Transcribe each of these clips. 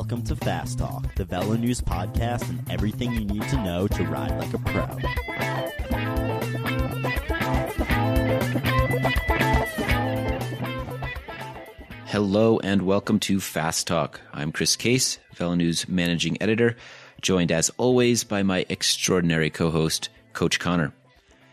Welcome to Fast Talk, the Velo News podcast and everything you need to know to ride like a pro. Hello and welcome to Fast Talk. I'm Chris Case, Velo News managing editor, joined as always by my extraordinary co-host, Coach Connor.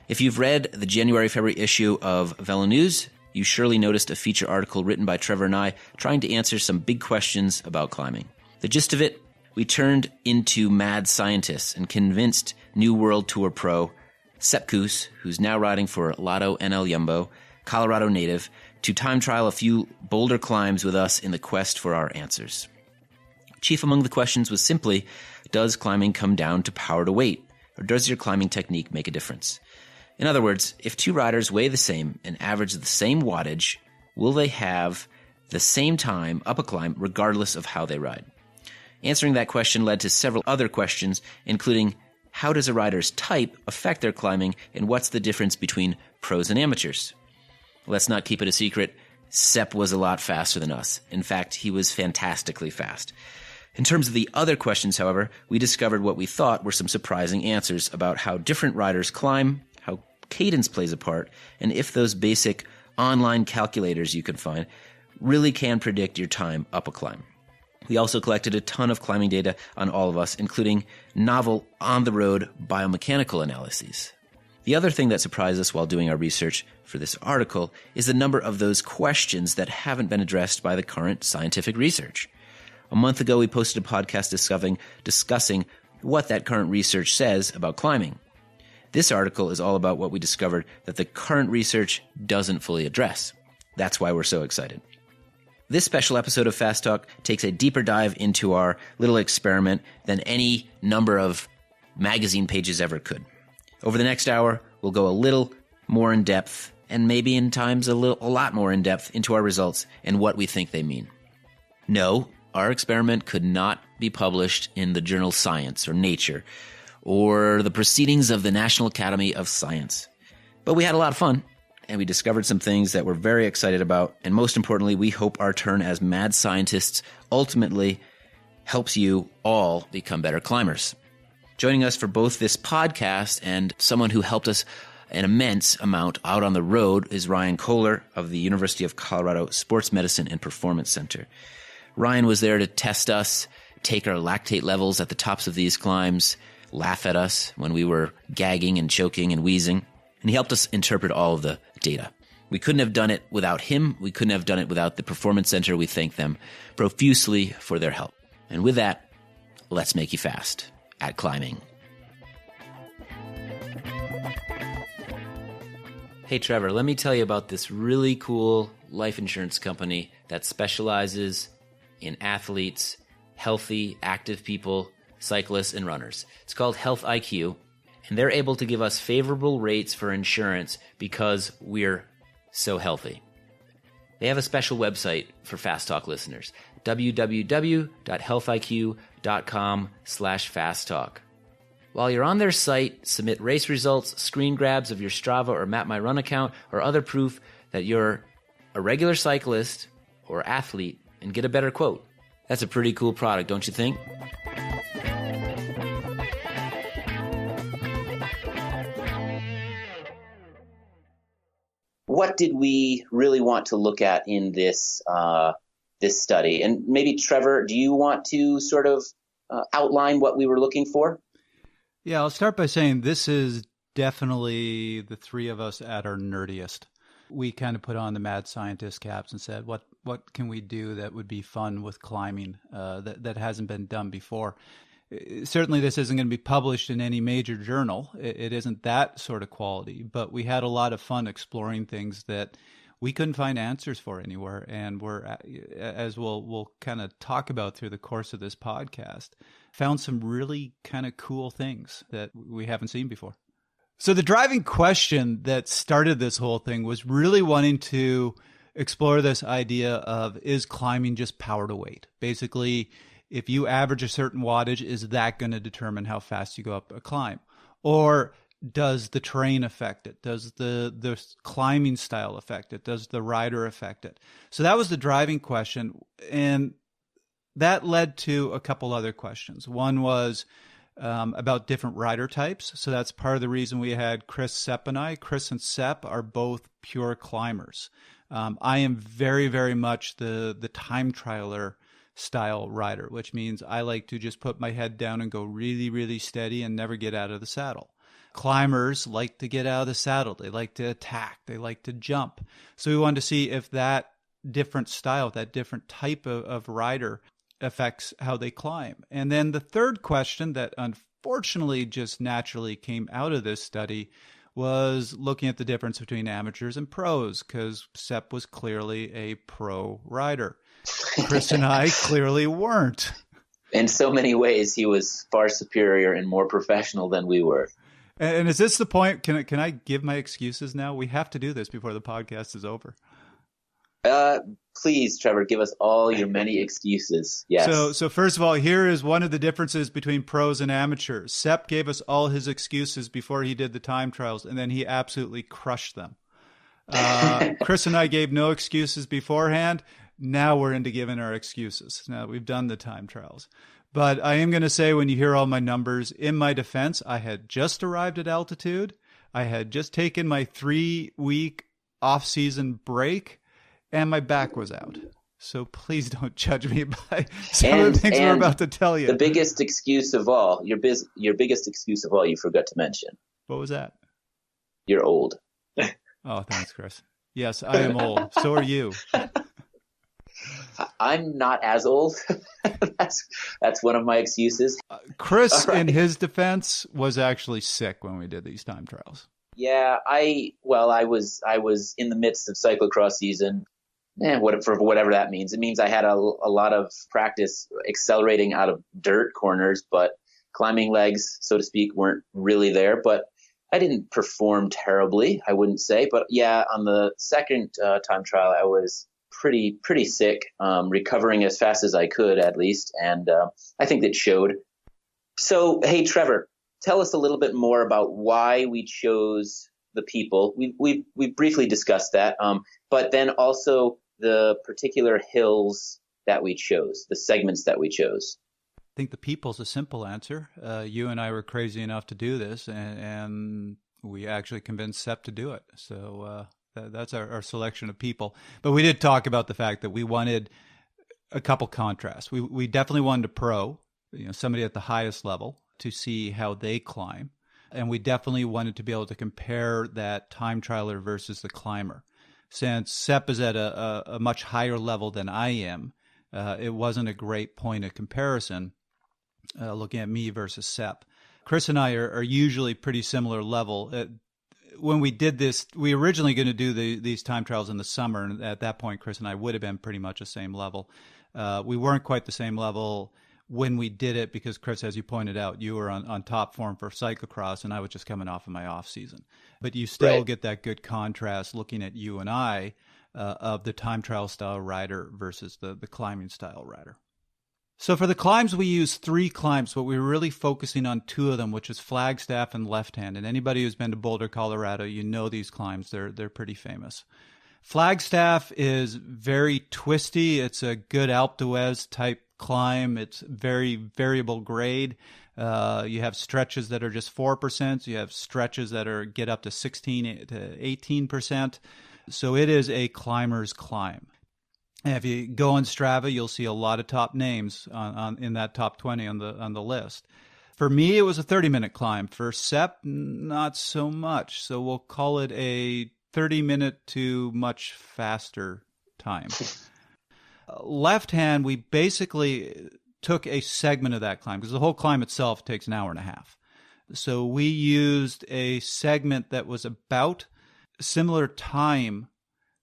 If you've read the January-February issue of Velo News, you surely noticed a feature article written by Trevor and I trying to answer some big questions about climbing. The gist of it, we turned into mad scientists and convinced new WorldTour pro Sepp Kuss, who's now riding for Lotto NL Jumbo, Colorado native, to time trial a few Boulder climbs with us in the quest for our answers. Chief among the questions was simply, does climbing come down to power to weight, or does your climbing technique make a difference? In other words, if two riders weigh the same and average the same wattage, will they have the same time up a climb regardless of how they ride? Answering that question led to several other questions, including how does a rider's type affect their climbing and what's the difference between pros and amateurs? Let's not keep it a secret, Sepp was a lot faster than us. In fact, he was fantastically fast. In terms of the other questions, however, we discovered what we thought were some surprising answers about how different riders climb, how cadence plays a part, and if those basic online calculators you can find really can predict your time up a climb. We also collected a ton of climbing data on all of us, including novel on-the-road biomechanical analyses. The other thing that surprised us while doing our research for this article is the number of those questions that haven't been addressed by the current scientific research. A month ago, we posted a podcast discussing what that current research says about climbing. This article is all about what we discovered that the current research doesn't fully address. That's why we're so excited. This special episode of Fast Talk takes a deeper dive into our little experiment than any number of magazine pages ever could. Over the next hour, we'll go a little more in depth, and maybe in times a lot more in depth, into our results and what we think they mean. No, our experiment could not be published in the journal Science or Nature or the Proceedings of the National Academy of Science. But we had a lot of fun, and we discovered some things that we're very excited about, and most importantly, we hope our turn as mad scientists ultimately helps you all become better climbers. Joining us for both this podcast and someone who helped us an immense amount out on the road is Ryan Kohler of the University of Colorado Sports Medicine and Performance Center. Ryan was there to test us, take our lactate levels at the tops of these climbs, laugh at us when we were gagging and choking and wheezing, and he helped us interpret all of the data. We couldn't have done it without him. We couldn't have done it without the Performance Center. We thank them profusely for their help. And with that, let's make you fast at climbing. Hey, Trevor, let me tell you about this really cool life insurance company that specializes in athletes, healthy, active people, cyclists, and runners. It's called Health IQ, and they're able to give us favorable rates for insurance because we're so healthy. They have a special website for Fast Talk listeners, www.healthiq.com/fasttalk. While you're on their site, submit race results, screen grabs of your Strava or Map My Run account, or other proof that you're a regular cyclist or athlete, and get a better quote. That's a pretty cool product, don't you think? What did we really want to look at in this study? And maybe, Trevor, do you want to sort of outline what we were looking for? Yeah, I'll start by saying this is definitely the three of us at our nerdiest. We kind of put on the mad scientist caps and said, what can we do that would be fun with climbing that hasn't been done before? Certainly this isn't going to be published in any major journal. It isn't that sort of quality, but we had a lot of fun exploring things that we couldn't find answers for anywhere. And as we'll kind of talk about through the course of this podcast, found some really kind of cool things that we haven't seen before. So the driving question that started this whole thing was really wanting to explore this idea of, is climbing just power to weight? Basically, if you average a certain wattage, is that going to determine how fast you go up a climb? Or does the terrain affect it? Does the climbing style affect it? Does the rider affect it? So that was the driving question. And that led to a couple other questions. One was about different rider types. So that's part of the reason we had Chris, Sepp, and I. Chris and Sepp are both pure climbers. I am very, very much the time trialer style rider, which means I like to just put my head down and go really, really steady and never get out of the saddle. Climbers like to get out of the saddle. They like to attack. They like to jump. So we wanted to see if that different style, that different type of rider affects how they climb. And then the third question that unfortunately just naturally came out of this study was looking at the difference between amateurs and pros, because Sepp was clearly a pro rider. Chris and I clearly weren't. In so many ways, he was far superior and more professional than we were. And is this the point? Can I give my excuses now? We have to do this before the podcast is over. Please, Trevor, give us all your many excuses. Yes. So first of all, here is one of the differences between pros and amateurs. Sepp gave us all his excuses before he did the time trials, and then he absolutely crushed them. Chris and I gave no excuses beforehand. Now we're into giving our excuses. Now we've done the time trials. But I am going to say, when you hear all my numbers, in my defense, I had just arrived at altitude. I had just taken my 3-week off-season break, and my back was out. So please don't judge me by some of the things we're about to tell you. The biggest excuse of all, your biggest excuse of all, you forgot to mention. What was that? You're old. Oh, thanks, Chris. Yes, I am old. So are you. I'm not as old. That's one of my excuses. Chris, right, in his defense, was actually sick when we did these time trials. Yeah, I was in the midst of cyclocross season. For whatever that means. It means I had a lot of practice accelerating out of dirt corners, but climbing legs, so to speak, weren't really there. But I didn't perform terribly, I wouldn't say. But yeah, on the second time trial, I was pretty sick, recovering as fast as I could, at least. And I think that showed. So, hey, Trevor, tell us a little bit more about why we chose the people. We briefly discussed that, but then also the particular hills that we chose, the segments that we chose. I think the people's a simple answer. You and I were crazy enough to do this, and we actually convinced Sepp to do it. So that's our selection of people. But we did talk about the fact that we wanted a couple contrasts. We definitely wanted a pro, somebody at the highest level, to see how they climb. And we definitely wanted to be able to compare that time trialer versus the climber. Since Sepp is at a much higher level than I am, it wasn't a great point of comparison looking at me versus Sepp. Chris and I are usually pretty similar level. When we did this, we were originally going to do these time trials in the summer, and at that point, Chris and I would have been pretty much the same level. We weren't quite the same level when we did it because, Chris, as you pointed out, you were on top form for cyclocross, and I was just coming off of my off season. But you still get that good contrast looking at you and I of the time trial style rider versus the climbing style rider. So for the climbs, we used 3 climbs, but we were really focusing on 2 of them, which is Flagstaff and Left Hand. And anybody who's been to Boulder, Colorado, you know these climbs. They're pretty famous. Flagstaff is very twisty. It's a good Alpe d'Huez type climb. It's very variable grade. You have stretches that are just 4%. You have stretches that get up to 16 to 18%. So it is a climber's climb. And if you go on Strava, you'll see a lot of top names in that top 20 on the list. For me, it was a 30-minute climb. For Sepp, not so much. So we'll call it a 30-minute to much faster time. Left Hand, we basically took a segment of that climb because the whole climb itself takes an hour and a half. So we used a segment that was about similar time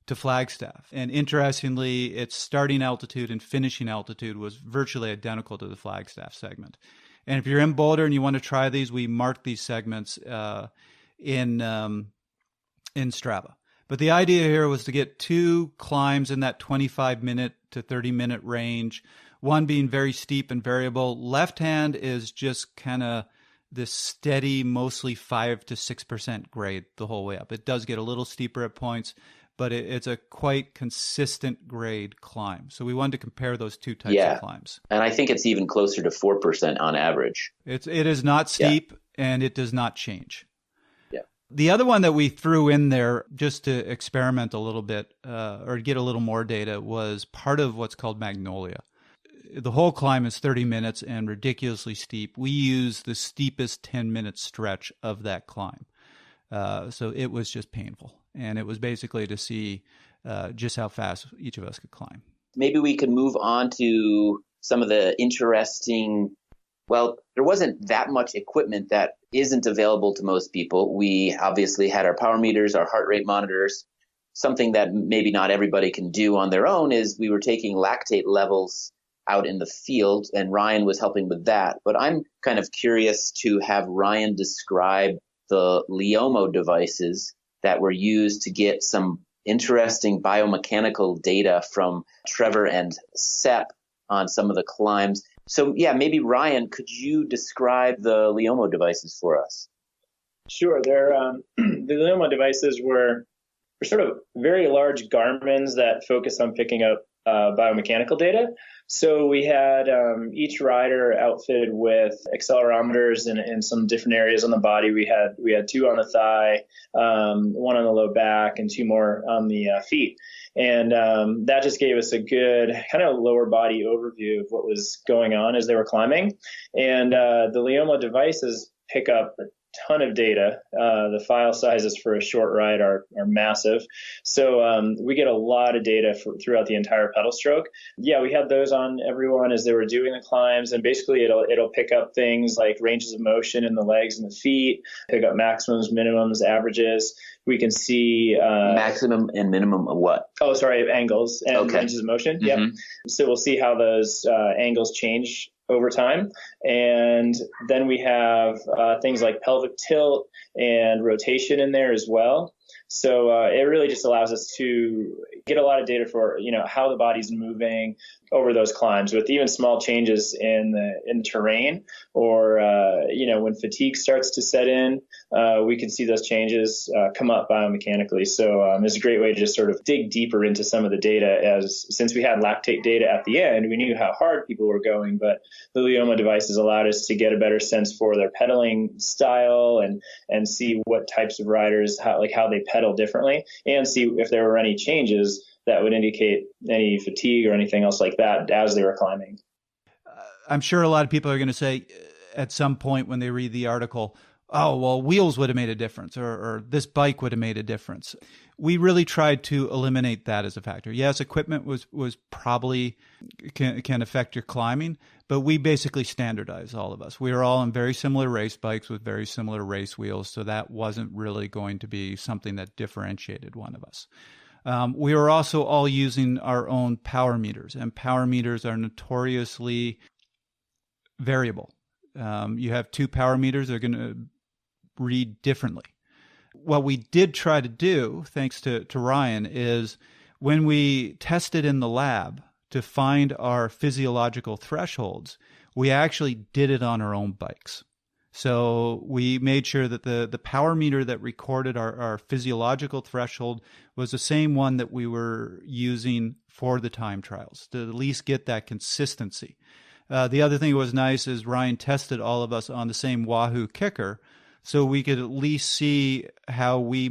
to Flagstaff. And interestingly, its starting altitude and finishing altitude was virtually identical to the Flagstaff segment. And if you're in Boulder and you want to try these, we marked these segments in Strava. But the idea here was to get 2 climbs in that 25-minute to 30-minute range, one being very steep and variable. Left Hand is just kind of this steady, mostly 5 to 6% grade the whole way up. It does get a little steeper at points, but it's a quite consistent grade climb. So we wanted to compare those two types of climbs. And I think it's even closer to 4% on average. It is not steep, and it does not change. Yeah. The other one that we threw in there just to experiment a little bit or get a little more data was part of what's called Magnolia. The whole climb is 30 minutes and ridiculously steep. We use the steepest 10-minute stretch of that climb. So it was just painful. And it was basically to see just how fast each of us could climb. Maybe we could move on to some of the interesting, well, there wasn't that much equipment that isn't available to most people. We obviously had our power meters, our heart rate monitors. Something that maybe not everybody can do on their own is we were taking lactate levels out in the field, and Ryan was helping with that. But I'm kind of curious to have Ryan describe the LIOMO devices that were used to get some interesting biomechanical data from Trevor and Sepp on some of the climbs. So maybe Ryan, could you describe the LIOMO devices for us? Sure. The LIOMO devices were sort of very large Garmins that focus on picking up biomechanical data. So we had each rider outfitted with accelerometers in some different areas on the body. We had 2 on the thigh, 1 on the low back, and 2 more on the feet. And that just gave us a good kind of lower body overview of what was going on as they were climbing. And the LIOMO devices pick up a ton of data. The file sizes for a short ride are massive. So we get a lot of data throughout the entire pedal stroke. Yeah, we had those on everyone as they were doing the climbs, and basically it'll pick up things like ranges of motion in the legs and the feet, pick up maximums, minimums, averages. We can see maximum and minimum of what? Oh, sorry, angles and ranges of motion. Mm-hmm. Yep. So we'll see how those angles change over time. And then we have things like pelvic tilt and rotation in there as well. So it really just allows us to get a lot of data for, how the body's moving over those climbs with even small changes in terrain or, when fatigue starts to set in, we can see those changes come up biomechanically. So it's a great way to just sort of dig deeper into some of the data since we had lactate data at the end, we knew how hard people were going, but the LIOMO devices allowed us to get a better sense for their pedaling style and see what types of riders, how they pedal differently, and see if there were any changes that would indicate any fatigue or anything else like that as they were climbing. I'm sure a lot of people are going to say at some point when they read the article, oh, well, wheels would have made a difference or this bike would have made a difference. We really tried to eliminate that as a factor. Yes, equipment was probably can affect your climbing, but we basically standardized all of us. We were all on very similar race bikes with very similar race wheels, so that wasn't really going to be something that differentiated one of us. We were also all using our own power meters, and power meters are notoriously variable. You have 2 power meters, they're going to read differently. What we did try to do, thanks to Ryan, is when we tested in the lab to find our physiological thresholds, we actually did it on our own bikes. So we made sure that the power meter that recorded our physiological threshold was the same one that we were using for the time trials to at least get that consistency. The other thing that was nice is Ryan tested all of us on the same Wahoo kicker, so we could at least see how we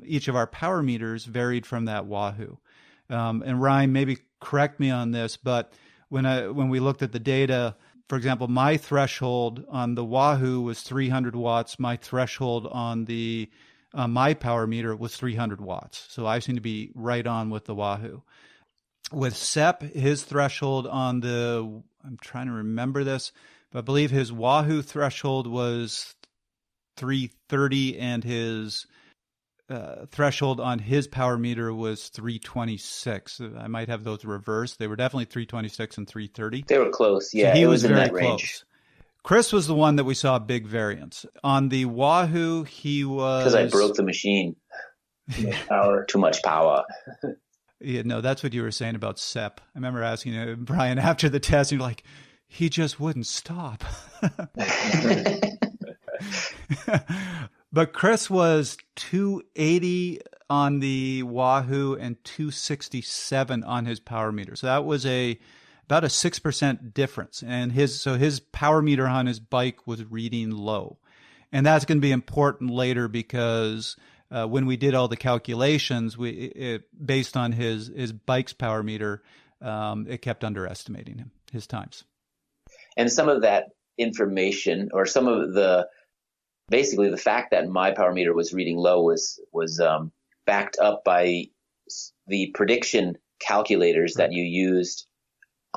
each of our power meters varied from that Wahoo. And Ryan, maybe correct me on this, but when we looked at the data, for example, my threshold on the Wahoo was 300 watts. My threshold on the my power meter was 300 watts. So I seem to be right on with the Wahoo. With Sepp, his threshold on I'm trying to remember this, but I believe his Wahoo threshold was 330 and his threshold on his power meter was 326. I might have those reversed. They were definitely 326 and 330. They were close. Yeah, so he was in very that range. Close. Chris was the one that we saw big variance. On the Wahoo, he was... Because I broke the machine. Too much power. Yeah, no, that's what you were saying about Sepp. I remember asking Brian after the test, and you're like, he just wouldn't stop. But Chris was 280 on the Wahoo and 267 on his power meter. So that was about a 6% difference. And his power meter on his bike was reading low. And that's going to be important later because when we did all the calculations, based on his bike's power meter, it kept underestimating him, his times. And some of that information, or some of basically the fact that my power meter was reading low was backed up by the prediction calculators that you used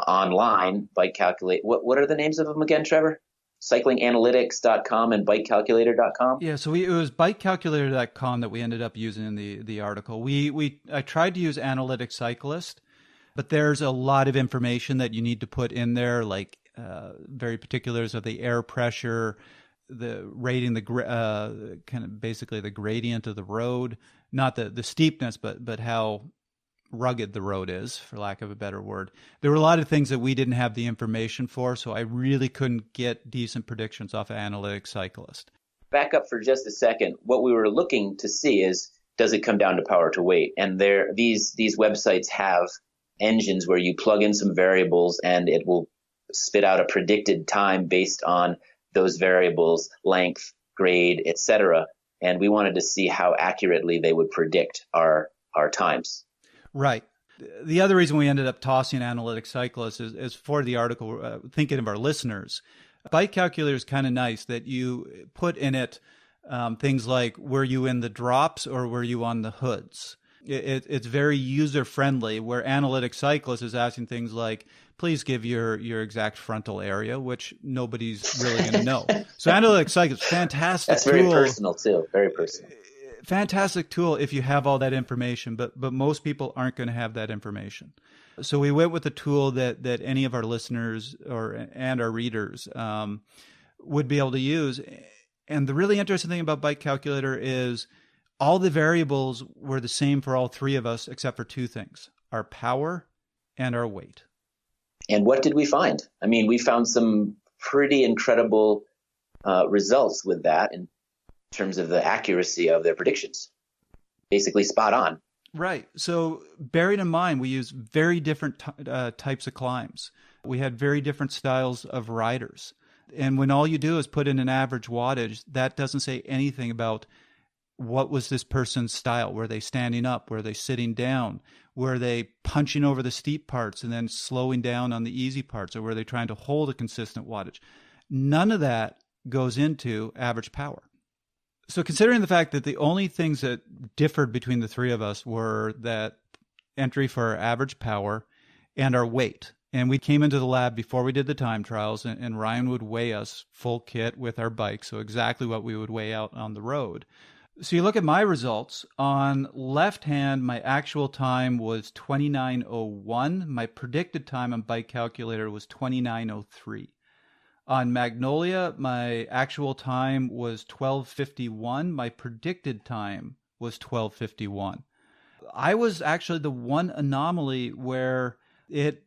online. Bike calculate. What are the names of them again, Trevor? cyclinganalytics.com and bikecalculator.com. Yeah, so it was bikecalculator.com that we ended up using in the article. I tried to use Analytic Cyclist, but there's a lot of information that you need to put in there, like very particulars of the air pressure, the rating, the kind of basically the gradient of the road, not the steepness, but how rugged the road is, for lack of a better word. There were a lot of things that we didn't have the information for, so I really couldn't get decent predictions off of Analytic Cyclist. Back up for just a second. What we were looking to see is, does it come down to power to weight? And these websites have engines where you plug in some variables and it will spit out a predicted time based on those variables, length, grade, etc. And we wanted to see how accurately they would predict our times. Right. The other reason we ended up tossing Analytic Cyclist is for the article, thinking of our listeners. Bike Calculator is kind of nice that you put in it things like, were you in the drops or were you on the hoods? It's very user-friendly, where Analytic Cyclist is asking things like, please give your exact frontal area, which nobody's really going to know. So Analytic Cyclist, fantastic That's very tool. personal too, very personal. Fantastic tool if you have all that information, but most people aren't going to have that information. So we went with a tool that any of our listeners and our readers would be able to use. And the really interesting thing about Bike Calculator is all the variables were the same for all three of us, except for two things: our power and our weight. And what did we find? I mean, we found some pretty incredible results with that in terms of the accuracy of their predictions. Basically spot on. Right. So bearing in mind, we use very different types of climbs. We had very different styles of riders. And when all you do is put in an average wattage, that doesn't say anything about what was this person's style. Were they standing up? Were they sitting down? Were they punching over the steep parts and then slowing down on the easy parts? Or were they trying to hold a consistent wattage? None of that goes into average power. So considering the fact that the only things that differed between the three of us were that entry for our average power and our weight. And we came into the lab before we did the time trials, and Ryan would weigh us full kit with our bike, so exactly what we would weigh out on the road. So you look at my results. On left hand, my actual time was 29:01. My predicted time on Bike Calculator was 29:03. On Magnolia, my actual time was 12:51. My predicted time was 12:51. I was actually the one anomaly where it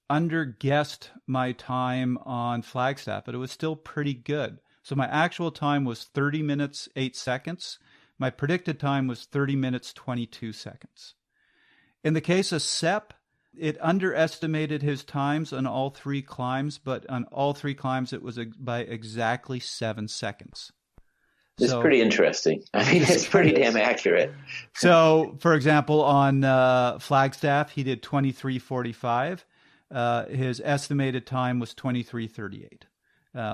underguessed my time on Flagstaff, but it was still pretty good. So my actual time was 30 minutes, 8 seconds. My predicted time was 30 minutes, 22 seconds. In the case of Sepp, it underestimated his times on all three climbs, but on all three climbs, it was by exactly 7 seconds. It's pretty interesting. I mean, it's pretty damn accurate. So, for example, on Flagstaff, he did 23:45. His estimated time was 23:38.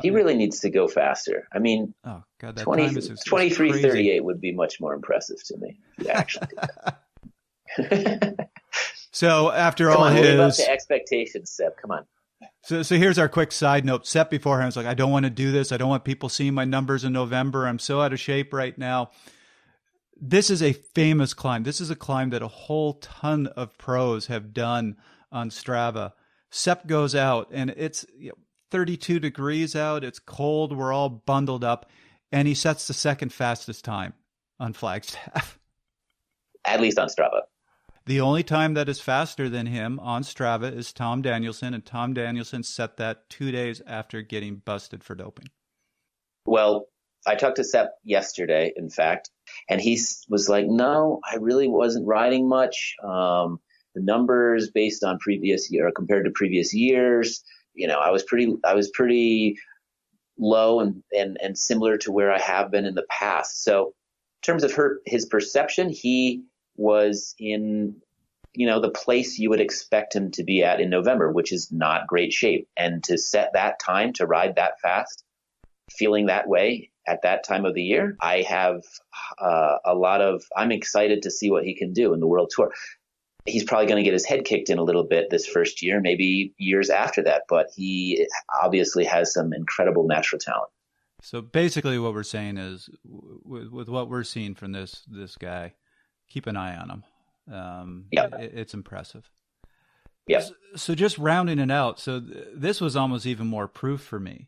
He really needs to go faster. I mean, oh God, that 23:38 would be much more impressive to me. If he actually did that. So after Come all on, his live up to expectations, Sepp. Come on. So here's our quick side note. Sepp beforehand was like, I don't want to do this. I don't want people seeing my numbers in November. I'm so out of shape right now. This is a famous climb. This is a climb that a whole ton of pros have done on Strava. Sepp goes out and it's 32 degrees out. It's cold. We're all bundled up. And he sets the second fastest time on Flagstaff. At least on Strava. The only time that is faster than him on Strava is Tom Danielson, and Tom Danielson set that 2 days after getting busted for doping. Well, I talked to Sepp yesterday, in fact, And he was like, no, I really wasn't riding much. The numbers based on previous year compared to previous years, I was pretty low and similar to where I have been in the past. So in terms of his perception, he was in, the place you would expect him to be at in November, which is not great shape. And to set that time to ride that fast, feeling that way at that time of the year, I have I'm excited to see what he can do in the World Tour. He's probably going to get his head kicked in a little bit this first year, maybe years after that, but he obviously has some incredible natural talent. So basically what we're saying is with what we're seeing from this guy, keep an eye on him. It's impressive. Yeah. So just rounding it out. So this was almost even more proof for me.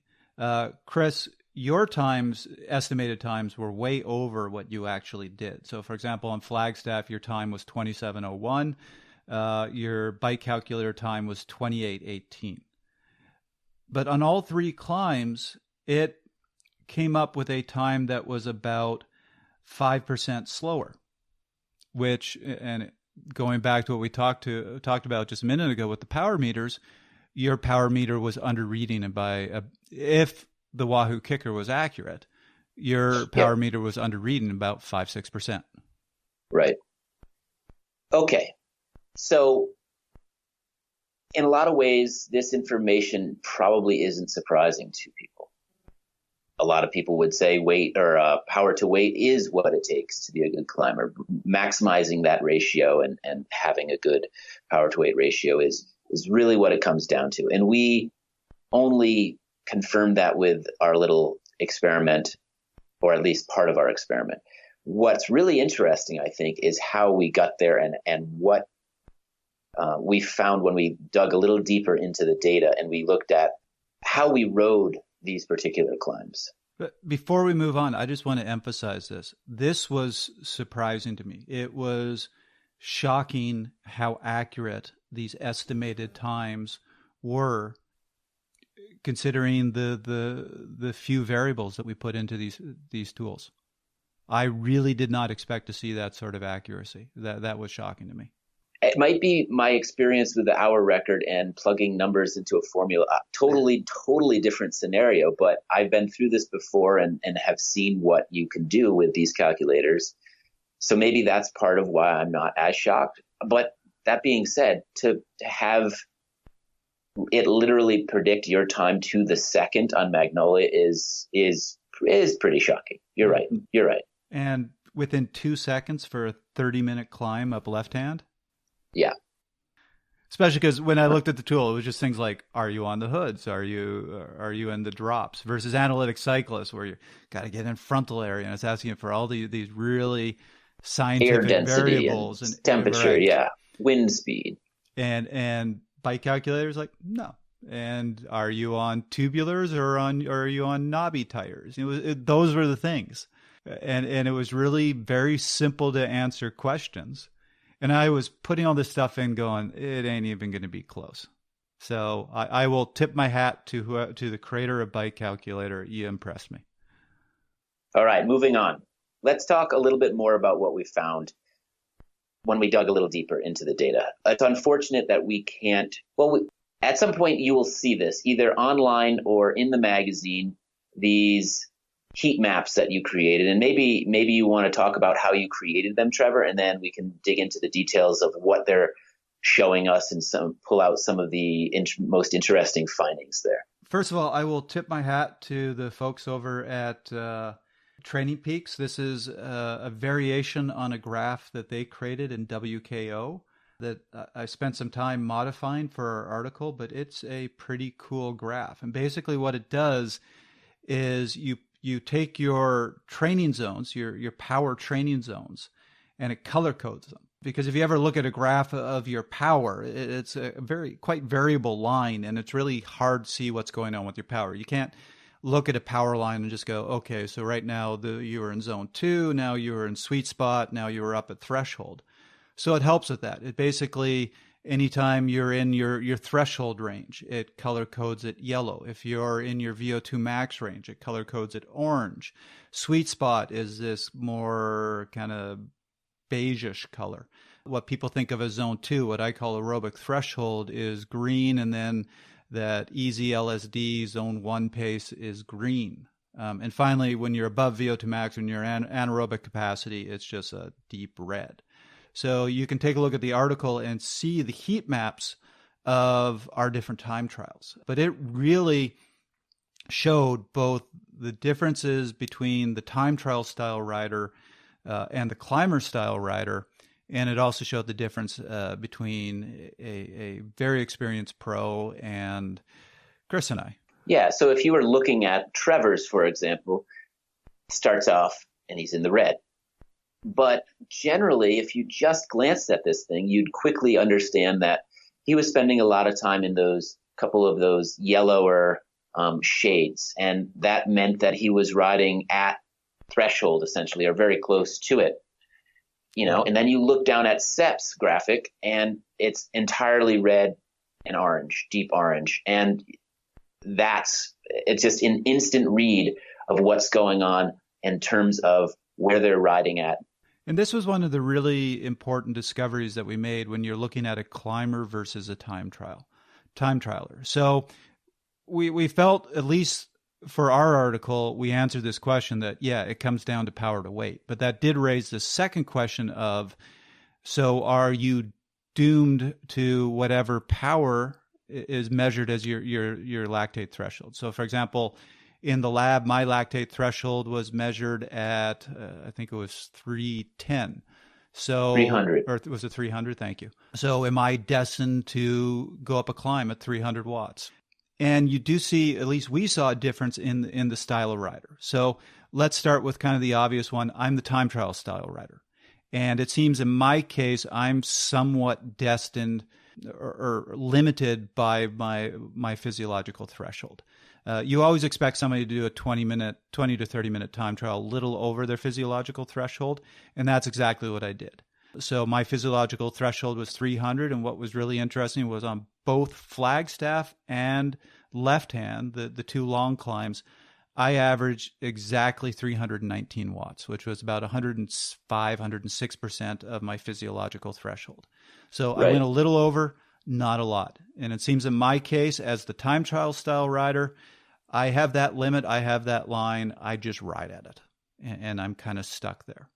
Chris, your estimated times were way over what you actually did. So for example, on Flagstaff, your time was 27:01. Your bike calculator time was 28:18. But on all three climbs, it came up with a time that was about 5% slower, which, and going back to what we talked about just a minute ago with the power meters, your power meter was under reading if the Wahoo kicker was accurate, your power meter was under reading about 5-6%. Right. Okay. So in a lot of ways, this information probably isn't surprising to people. A lot of people would say weight or power to weight is what it takes to be a good climber. Maximizing that ratio and having a good power to weight ratio is really what it comes down to. And we only confirmed that with our little experiment, or at least part of our experiment. What's really interesting, I think, is how we got there and what we found when we dug a little deeper into the data and we looked at how we rode these particular climbs. But before we move on, I just want to emphasize this. This was surprising to me. It was shocking how accurate these estimated times were, considering the few variables that we put into these tools. I really did not expect to see that sort of accuracy. That was shocking to me. It might be my experience with the hour record and plugging numbers into a formula. Totally different scenario, but I've been through this before and have seen what you can do with these calculators. So maybe that's part of why I'm not as shocked. But that being said, to have it literally predict your time to the second on Magnolia is pretty shocking. You're right. And within 2 seconds for a 30-minute climb up left hand? Yeah. Especially because when I looked at the tool, it was just things like, are you on the hoods? Are you in the drops? Versus analytic cyclists, where you got to get in frontal area, and it's asking you for all these really scientific air density variables and temperature, right. Yeah, wind speed, and bike calculators like no. And are you on tubulars or are you on knobby tires? Those were the things, and it was really very simple to answer questions. And I was putting all this stuff in going, it ain't even going to be close. So I will tip my hat to the creator of Bike Calculator. You impressed me. All right, moving on. Let's talk a little bit more about what we found when we dug a little deeper into the data. It's unfortunate that we can't, at some point you will see this either online or in the magazine, these heat maps that you created. And maybe you want to talk about how you created them, Trevor, and then we can dig into the details of what they're showing us and pull out some of the most interesting findings there. First of all, I will tip my hat to the folks over at Training Peaks. This is a variation on a graph that they created in WKO that I spent some time modifying for our article, but it's a pretty cool graph. And basically what it does is you take your training zones, your power training zones, and it color codes them. Because if you ever look at a graph of your power, it's a quite variable line, and it's really hard to see what's going on with your power. You can't look at a power line and just go, okay, so right now you were in zone 2, now you were in sweet spot, now you were up at threshold. So it helps with that. It basically Anytime you're in your threshold range, it color codes it yellow. If you're in your VO2 max range, it color codes it orange. Sweet spot is this more kind of beigeish color. What people think of as zone 2, what I call aerobic threshold, is green, and then that easy LSD zone 1 pace is green. And finally, when you're above VO2 max, when you're anaerobic capacity, it's just a deep red. So you can take a look at the article and see the heat maps of our different time trials. But it really showed both the differences between the time trial style rider and the climber style rider. And it also showed the difference between a very experienced pro and Chris and I. Yeah, so if you were looking at Trevor's, for example, starts off and he's in the red. But generally, if you just glanced at this thing, you'd quickly understand that he was spending a lot of time in those couple of those yellower shades. And that meant that he was riding at threshold, essentially, or very close to it. And then you look down at Sepp's graphic, and it's entirely red and orange, deep orange. And it's just an instant read of what's going on in terms of where they're riding at. And this was one of the really important discoveries that we made when you're looking at a climber versus a time trialer. So we felt, at least for our article, we answered this question that, yeah, it comes down to power to weight. But that did raise the second question of, so are you doomed to whatever power is measured as your lactate threshold? So, for example, in the lab, my lactate threshold was measured at, I think it was 310. So 300. Or was it 300? Thank you. So am I destined to go up a climb at 300 watts? And you do see, at least we saw a difference in the style of rider. So let's start with kind of the obvious one. I'm the time trial style rider. And it seems in my case, I'm somewhat destined or limited by my physiological threshold. You always expect somebody to do a 20 to 30 minute time trial a little over their physiological threshold, and that's exactly what I did. So my physiological threshold was 300, and what was really interesting was on both Flagstaff and left hand, the two long climbs, I averaged exactly 319 watts, which was about 105, 106% of my physiological threshold. So right. I went a little over, not a lot. And it seems in my case, as the time trial style rider, I have that limit, I have that line, I just ride at it. And I'm kind of stuck there.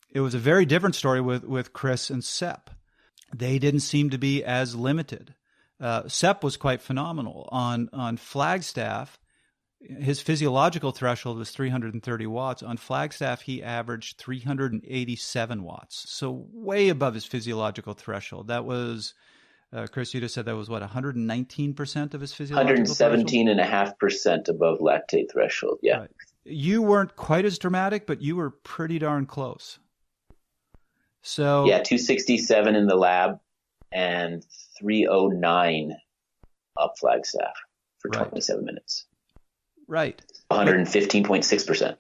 It was a very different story with Chris and Sepp. They didn't seem to be as limited. Sepp was quite phenomenal. On Flagstaff, his physiological threshold was 330 watts. On Flagstaff, he averaged 387 watts. So way above his physiological threshold. That was, Chris, you just said that was what, 119% of his physiological 117.5% above lactate threshold, yeah. Right. You weren't quite as dramatic, but you were pretty darn close. So yeah, 267 in the lab and 309 up Flagstaff for 27 minutes. Right. 115.6%.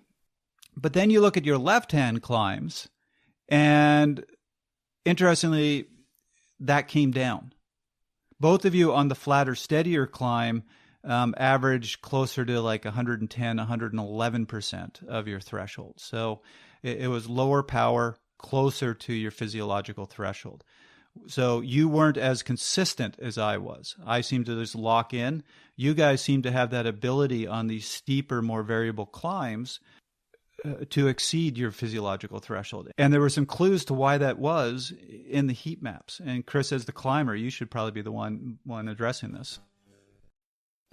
But then you look at your left-hand climbs, and interestingly, that came down. Both of you on the flatter, steadier climb averaged closer to like 110, 111% of your threshold. So it was lower power, closer to your physiological threshold. So you weren't as consistent as I was. I seemed to just lock in. You guys seem to have that ability on these steeper, more variable climbs to exceed your physiological threshold. And there were some clues to why that was in the heat maps. And Chris, as the climber, you should probably be the one addressing this.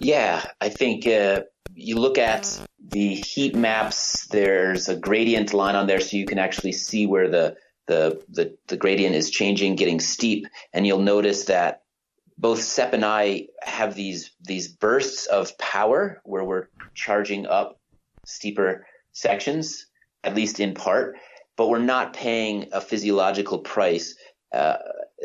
Yeah, I think you look at the heat maps, there's a gradient line on there so you can actually see where the gradient is changing, getting steep. And you'll notice that both Sepp and I have these bursts of power where we're charging up steeper sections, at least in part, but we're not paying a physiological price,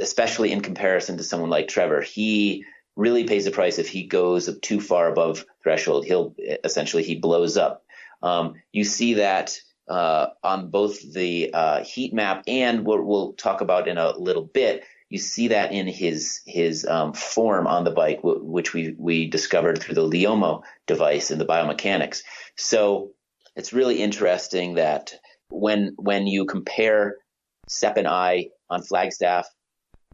especially in comparison to someone like Trevor. He really pays the price if he goes too far above threshold. He blows up. You see that on both the heat map and what we'll talk about in a little bit. You see that in his form on the bike, which we discovered through the Leomo device in the biomechanics. So it's really interesting that when you compare Sepp and I on Flagstaff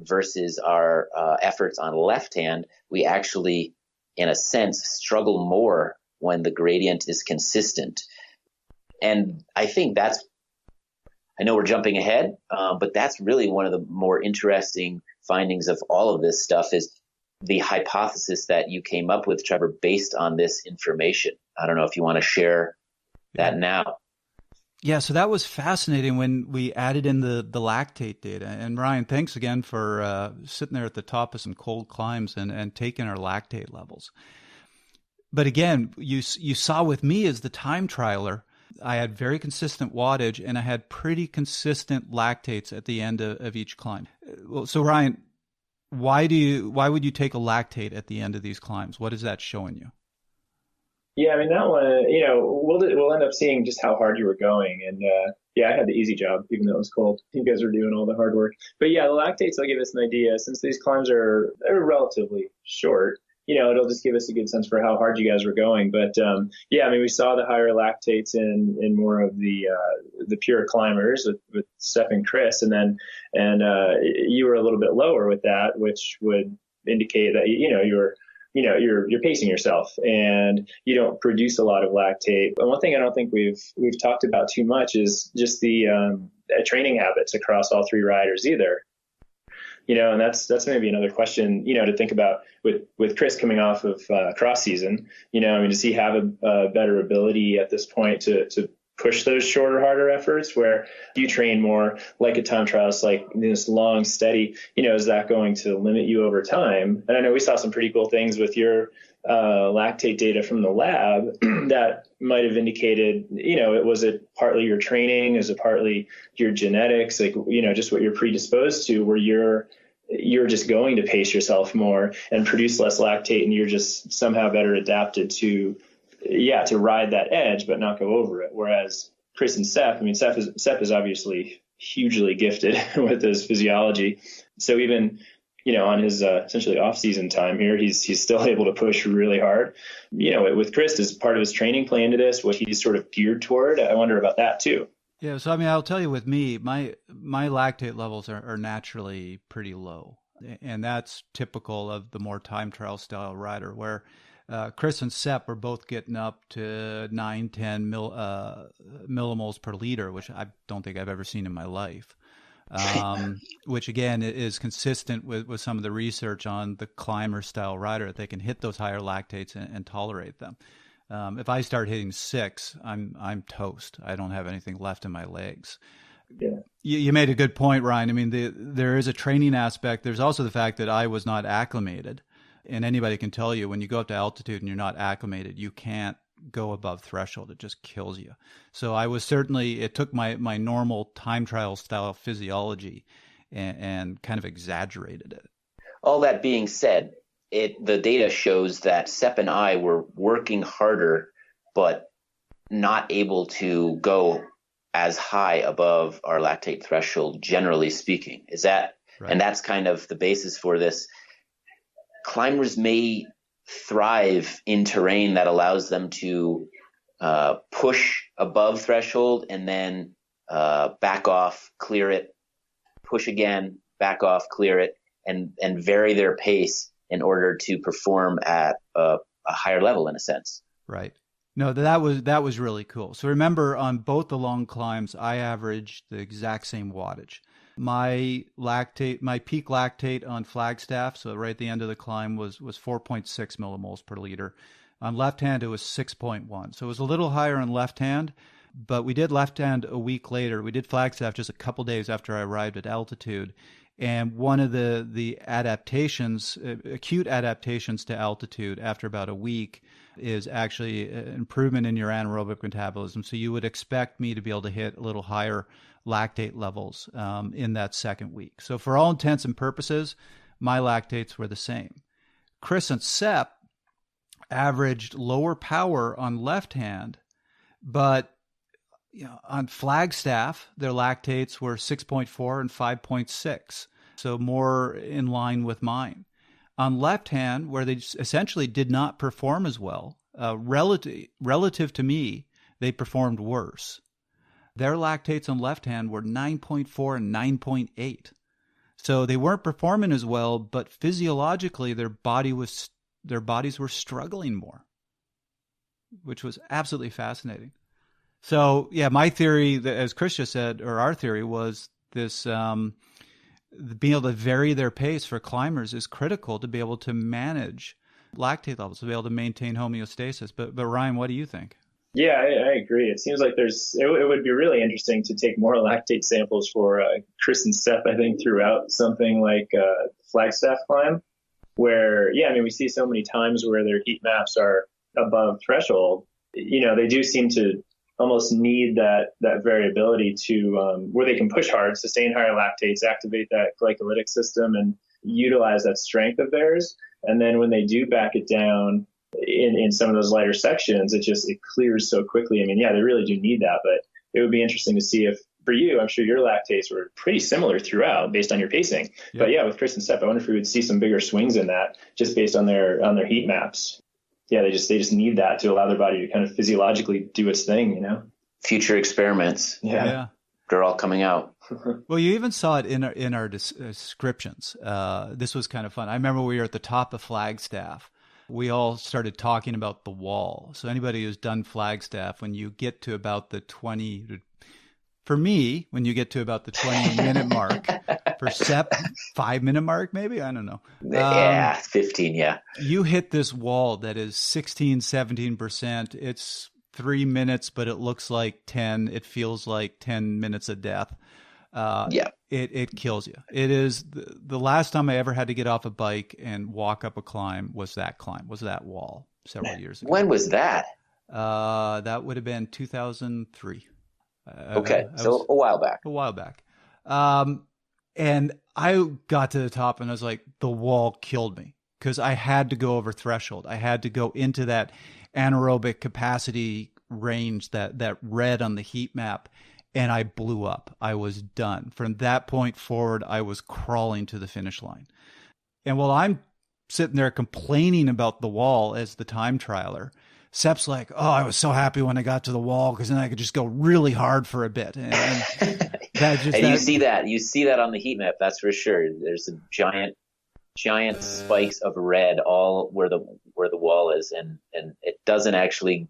versus our efforts on left hand, we actually, in a sense, struggle more when the gradient is consistent. And I think I know we're jumping ahead, but that's really one of the more interesting findings of all of this stuff is the hypothesis that you came up with, Trevor, based on this information. I don't know if you want to share that now. Yeah, so that was fascinating when we added in the lactate data. And Ryan, thanks again for sitting there at the top of some cold climbs and taking our lactate levels. But again, you saw with me as the time trialer, I had very consistent wattage and I had pretty consistent lactates at the end of each climb. So Ryan, why would you take a lactate at the end of these climbs? What is that showing you? Yeah, I mean, that one, we'll end up seeing just how hard you were going. And I had the easy job, even though it was cold. You guys were doing all the hard work. But yeah, the lactates will give us an idea. Since these climbs are relatively short, it'll just give us a good sense for how hard you guys were going. But we saw the higher lactates in more of the pure climbers with Sepp and Chris, and you were a little bit lower with that, which would indicate that you're pacing yourself and you don't produce a lot of lactate. And one thing I don't think we've talked about too much is just the training habits across all three riders either. And that's maybe another question, to think about with Chris coming off of cross season. Does he have a better ability at this point to push those shorter, harder efforts where you train more like a time trial, like this long, steady, is that going to limit you over time? And I know we saw some pretty cool things with your lactate data from the lab that might have indicated, was it partly your training? Is it partly your genetics? Like, just what you're predisposed to, where you're just going to pace yourself more and produce less lactate, and you're just somehow better adapted to ride that edge, but not go over it. Whereas Chris and Sepp, Sepp is obviously hugely gifted with his physiology. So even, on his essentially off-season time here, he's still able to push really hard. With Chris, as part of his training play into this, what he's sort of geared toward, I wonder about that too. Yeah, so I'll tell you, with me, my lactate levels are naturally pretty low, and that's typical of the more time trial style rider, where Chris and Sepp were both getting up to 9-10 millimoles per liter, which I don't think I've ever seen in my life. Which again is consistent with some of the research on the climber style rider, that they can hit those higher lactates and tolerate them. If I start hitting 6, I'm toast. I don't have anything left in my legs. Yeah. You made a good point, Ryan. There is a training aspect. There's also the fact that I was not acclimated. And anybody can tell you, when you go up to altitude and you're not acclimated, you can't go above threshold. It just kills you. So I was it took my normal time trial style physiology and kind of exaggerated it. All that being said, the data shows that Sepp and I were working harder, but not able to go as high above our lactate threshold, generally speaking. Is that right? And that's kind of the basis for this. Climbers may thrive in terrain that allows them to push above threshold and then back off, clear it, push again, back off, clear it, and vary their pace in order to perform at a higher level, in a sense. Right. No, that was really cool. So remember, on both the long climbs, I averaged the exact same wattage. My peak lactate on Flagstaff, so right at the end of the climb, was 4.6 millimoles per liter. On left hand, it was 6.1. So it was a little higher on left hand, but we did left hand a week later. We did Flagstaff just a couple days after I arrived at altitude. And one of the adaptations, acute adaptations to altitude after about a week, is actually improvement in your anaerobic metabolism. So you would expect me to be able to hit a little higher lactate levels in that second week. So for all intents and purposes, my lactates were the same. Chris and Sepp averaged lower power on left hand, but on Flagstaff, their lactates were 6.4 and 5.6. So more in line with mine. On left hand, where they essentially did not perform as well, relative to me, they performed worse. Their lactates on left hand were 9.4 and 9.8. So they weren't performing as well, but physiologically their bodies were struggling more, which was absolutely fascinating. So yeah, my theory, as Chris just said, or our theory, was this: being able to vary their pace for climbers is critical to be able to manage lactate levels, to be able to maintain homeostasis. But Ryan, what do you think? Yeah, I agree. It seems like it would be really interesting to take more lactate samples for Chris and Sepp, I think, throughout something like Flagstaff climb, where, we see so many times where their heat maps are above threshold. They do seem to almost need that variability to where they can push hard, sustain higher lactates, activate that glycolytic system, and utilize that strength of theirs. And then when they do back it down in some of those lighter sections, it clears so quickly. They really do need that, but it would be interesting to see if, for you, I'm sure your lactates were pretty similar throughout based on your pacing. Yeah. But with Chris and Sepp, I wonder if we would see some bigger swings in that just based on their heat maps. Yeah, they just need that to allow their body to kind of physiologically do its thing, Future experiments. Yeah. They're all coming out. Well, you even saw it in our descriptions. This was kind of fun. I remember we were at the top of Flagstaff. We all started talking about the wall. So anybody who's done Flagstaff, when you get to about the 20 minute mark, for Sepp, 5-minute mark, maybe? I don't know. 15, yeah. You hit this wall that is 16, 17%. It's 3 minutes, but it looks like 10. It feels like 10 minutes of death. It kills you. It is the last time I ever had to get off a bike and walk up a climb was that wall several years ago. When was that? That would have been 2003. Okay, so a while back. And I got to the top and I was like, the wall killed me because I had to go over threshold. I had to go into that anaerobic capacity range, that red on the heat map. And I blew up. I was done. From that point forward, I was crawling to the finish line. And while I'm sitting there complaining about the wall as the time trialer, Sepp's like, oh, I was so happy when I got to the wall because then I could just go really hard for a bit. And you see that on the heat map, that's for sure. There's some giant spikes of red all where the wall is, and it doesn't actually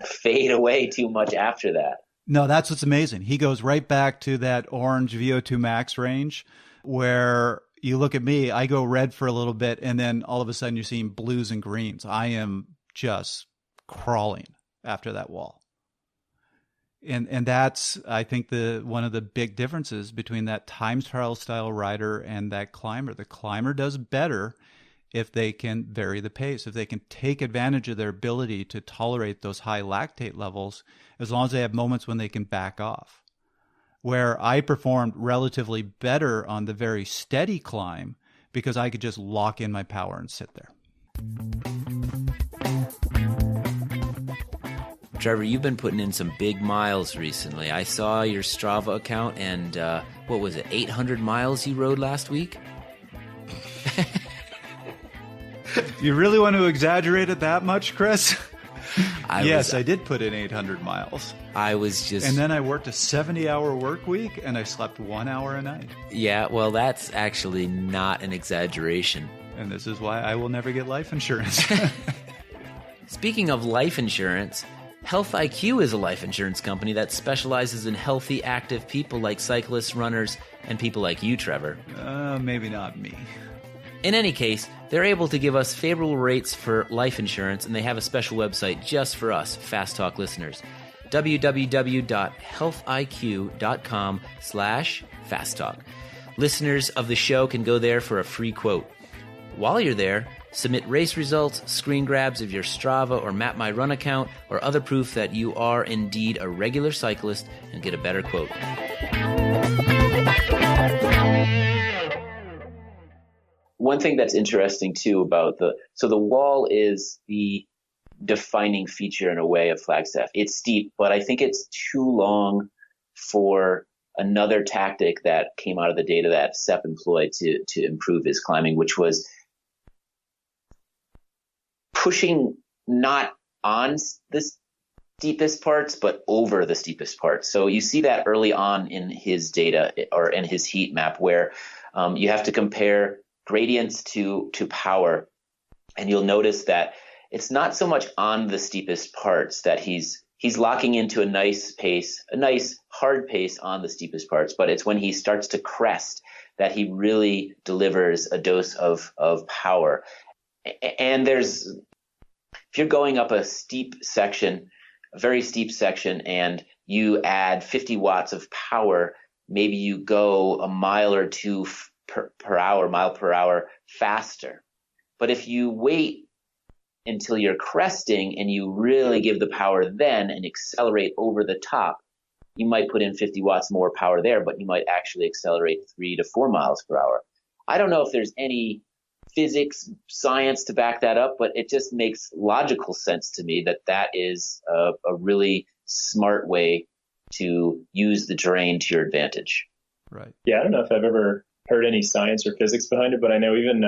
fade away too much after that. No, that's what's amazing. He goes right back to that orange VO2 max range where you look at me, I go red for a little bit, and then all of a sudden you're seeing blues and greens. I am just crawling after that wall. And that's, I think, one of the big differences between that time trial style rider and that climber. The climber does better if they can vary the pace, if they can take advantage of their ability to tolerate those high lactate levels, as long as they have moments when they can back off. Where I performed relatively better on the very steady climb because I could just lock in my power and sit there. Trevor, you've been putting in some big miles recently. I saw your Strava account and, 800 miles you rode last week? You really want to exaggerate it that much, Chris? Yes, I did put in 800 miles. And then I worked a 70-hour work week, and I slept 1 hour a night. Yeah, well, that's actually not an exaggeration. And this is why I will never get life insurance. Speaking of life insurance, Health IQ is a life insurance company that specializes in healthy, active people like cyclists, runners, and people like you, Trevor. Maybe not me. In any case, they're able to give us favorable rates for life insurance, and they have a special website just for us, Fast Talk listeners. www.healthiq.com/fasttalk. Listeners of the show can go there for a free quote. While you're there, submit race results, screen grabs of your Strava or Map My Run account, or other proof that you are indeed a regular cyclist, and get a better quote. One thing that's interesting too about the wall is the defining feature in a way of Flagstaff. It's steep, but I think it's too long for another tactic that came out of the data that Sepp employed to improve his climbing, which was pushing not on the steepest parts, but over the steepest parts. So you see that early on in his data or in his heat map where you have to compare gradients to power. And you'll notice that it's not so much on the steepest parts that he's locking into a nice pace, a nice hard pace on the steepest parts, but it's when he starts to crest that he really delivers a dose of power. And if you're going up a steep section, a very steep section, and you add 50 watts of power, maybe you go a mile or two mile per hour faster. But if you wait until you're cresting and you really give the power then and accelerate over the top, you might put in 50 watts more power there, but you might actually accelerate 3 to 4 miles per hour. I don't know if there's any physics, science to back that up, but it just makes logical sense to me that is a really smart way to use the terrain to your advantage. Right. Yeah, I don't know if I've ever heard any science or physics behind it, but I know even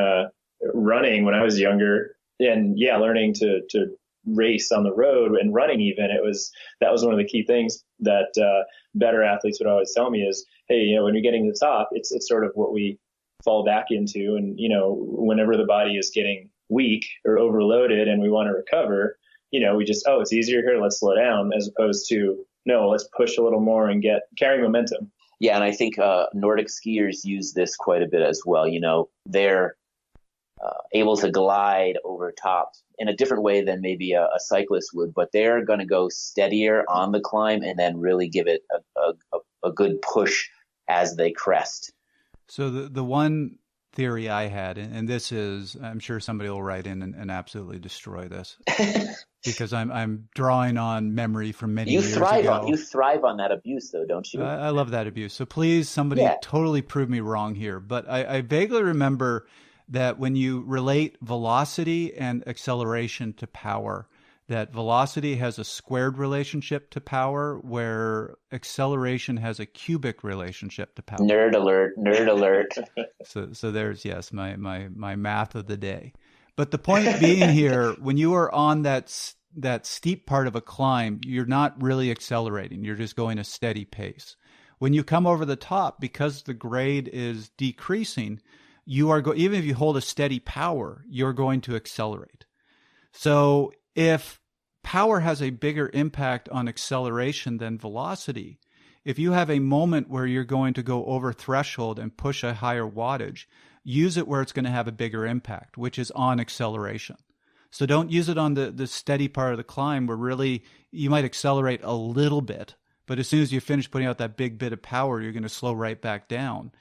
running when I was younger, and learning to race on the road and running even, that was one of the key things that better athletes would always tell me is, hey, when you're getting to the top, it's sort of what we fall back into. And, whenever the body is getting weak or overloaded and we want to recover, we just, it's easier here, let's slow down, as opposed to, no, let's push a little more and carry momentum. Yeah, and I think Nordic skiers use this quite a bit as well. They're able to glide over top in a different way than maybe a cyclist would, but they're going to go steadier on the climb and then really give it a good push as they crest. So the one theory I had, and this is, I'm sure somebody will write in and absolutely destroy this because I'm drawing on memory from many years ago. You thrive on that abuse, though, don't you? I love that abuse. So please, somebody totally prove me wrong here. But I vaguely remember that when you relate velocity and acceleration to power, that velocity has a squared relationship to power, where acceleration has a cubic relationship to power. Nerd alert. So there's, yes, my math of the day. But the point being here, when you are on that steep part of a climb, you're not really accelerating. You're just going a steady pace. When you come over the top, because the grade is decreasing, you are even if you hold a steady power, you're going to accelerate. So if power has a bigger impact on acceleration than velocity, if you have a moment where you're going to go over threshold and push a higher wattage, use it where it's going to have a bigger impact, which is on acceleration. So don't use it on the steady part of the climb where really you might accelerate a little bit, but as soon as you finish putting out that big bit of power, you're going to slow right back down.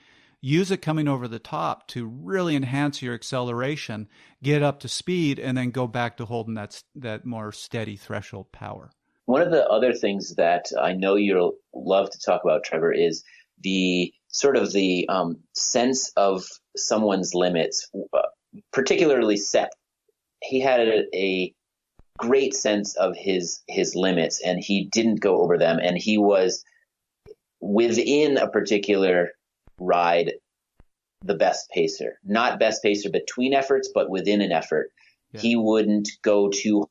Use it coming over the top to really enhance your acceleration, get up to speed, and then go back to holding that more steady threshold power. One of the other things that I know you'll love to talk about, Trevor, is the sort of the sense of someone's limits, particularly Sepp. He had a great sense of his limits, and he didn't go over them, and he was within a particular ride the best pacer, not best pacer between efforts, but within an effort. Yeah. He wouldn't go too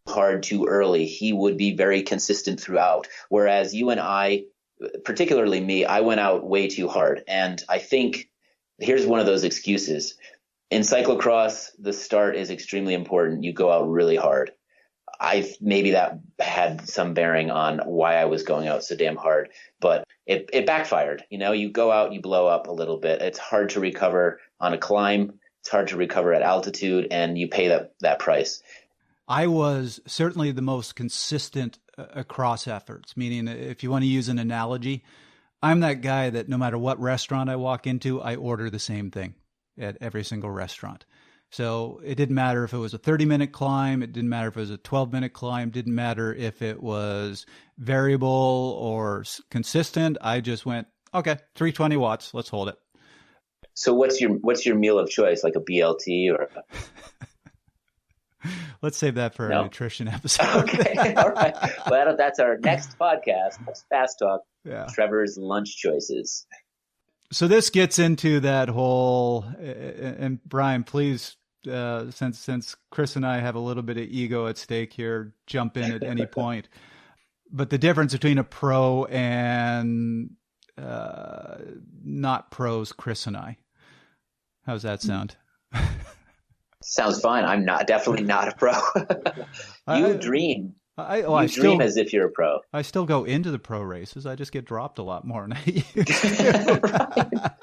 hard too early. He would be very consistent throughout. Whereas you and I, particularly me, I went out way too hard. And I think here's one of those excuses. In cyclocross, the start is extremely important. You go out really hard. Maybe that had some bearing on why I was going out so damn hard, but it backfired. You go out, you blow up a little bit. It's hard to recover on a climb. It's hard to recover at altitude, and you pay that price. I was certainly the most consistent across efforts, meaning if you want to use an analogy, I'm that guy that no matter what restaurant I walk into, I order the same thing at every single restaurant. So it didn't matter if it was a 30-minute climb. It didn't matter if it was a 12-minute climb. It didn't matter if it was variable or consistent. I just went, okay, 320 watts. Let's hold it. So what's your meal of choice, like a BLT or? Let's save that for our nutrition episode. Okay, all right. Well, that's our next podcast. That's Fast Talk. Yeah. Trevor's lunch choices. So this gets into that whole, and Brian, please, since Chris and I have a little bit of ego at stake here, jump in at any point. But the difference between a pro and not pros, Chris and I. How's that sound? Sounds fine. I'm definitely not a pro. You dream. You dream as if you're a pro. I still go into the pro races. I just get dropped a lot more than I used to.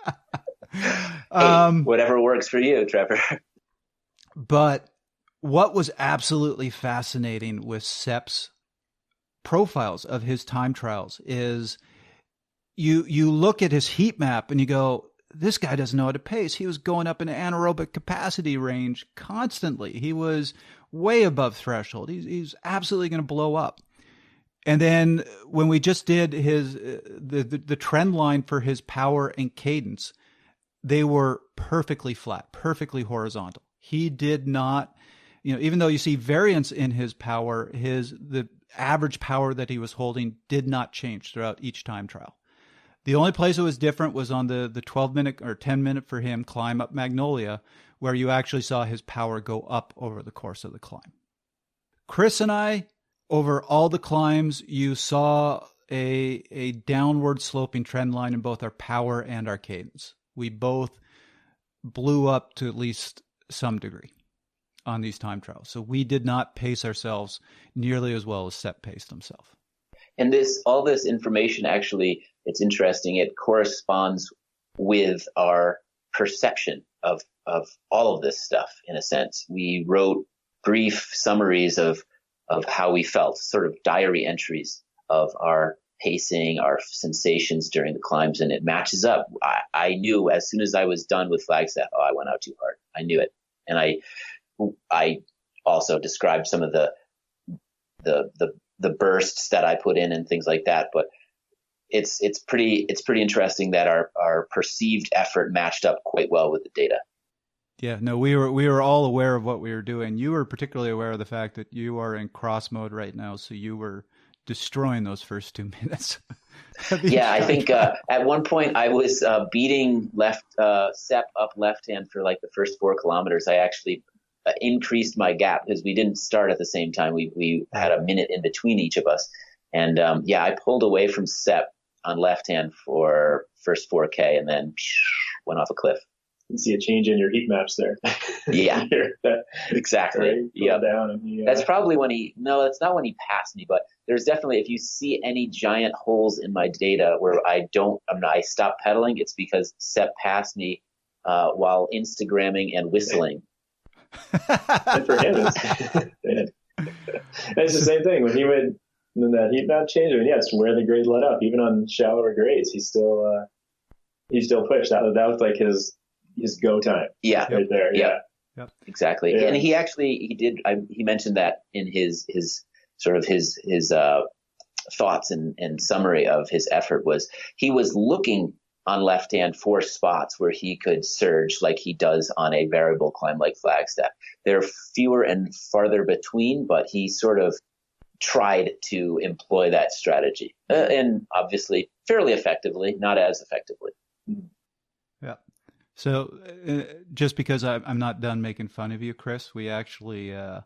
Hey, whatever works for you, Trevor. But what was absolutely fascinating with Sepp's profiles of his time trials is you look at his heat map and you go, this guy doesn't know how to pace. He was going up in anaerobic capacity range constantly. He was way above threshold. He's absolutely going to blow up. And then when we just did the trend line for his power and cadence, they were perfectly flat, perfectly horizontal. He did not, even though you see variance in his power, the average power that he was holding did not change throughout each time trial. The only place it was different was on the 12-minute or 10-minute for him climb up Magnolia, where you actually saw his power go up over the course of the climb. Chris and I, over all the climbs, you saw a downward sloping trend line in both our power and our cadence. We both blew up to at least some degree on these time trials. So we did not pace ourselves nearly as well as Sepp paced himself. And all this information, actually, it's interesting. It corresponds with our perception of all of this stuff, in a sense. We wrote brief summaries of how we felt, sort of diary entries of our pacing, our sensations during the climbs, and it matches up. I knew as soon as I was done with Flagstaff, I went out too hard. I knew it. And I also described some of the bursts that I put in and things like that. But it's pretty interesting that our perceived effort matched up quite well with the data. Yeah, no, we were all aware of what we were doing. You were particularly aware of the fact that you are in cross mode right now, so you were destroying those first 2 minutes. Yeah, I think at one point I was beating Sepp up left hand for like the first 4 kilometers. I actually increased my gap because we didn't start at the same time. We had a minute in between each of us. And I pulled away from Sepp on left hand for first 4K and then went off a cliff. You can see a change in your heat maps there. Yeah, exactly. Right? Yeah, That's probably when it's not when he passed me, but there's definitely, if you see any giant holes in my data where I stop pedaling, it's because Sepp passed me while Instagramming and whistling. And for him, it's the same thing. When that heat map changed, it's where the grade let up. Even on shallower grades, he still pushed. That was like his go time. Yeah, right there. Yeah, yep. Exactly. Yeah. And he mentioned that in his thoughts and summary of his effort was he was looking on left hand for spots where he could surge like he does on a variable climb like Flagstaff. They're fewer and farther between, but he sort of tried to employ that strategy and obviously fairly effectively, not as effectively. Yeah. So just because I'm not done making fun of you, Chris, we actually on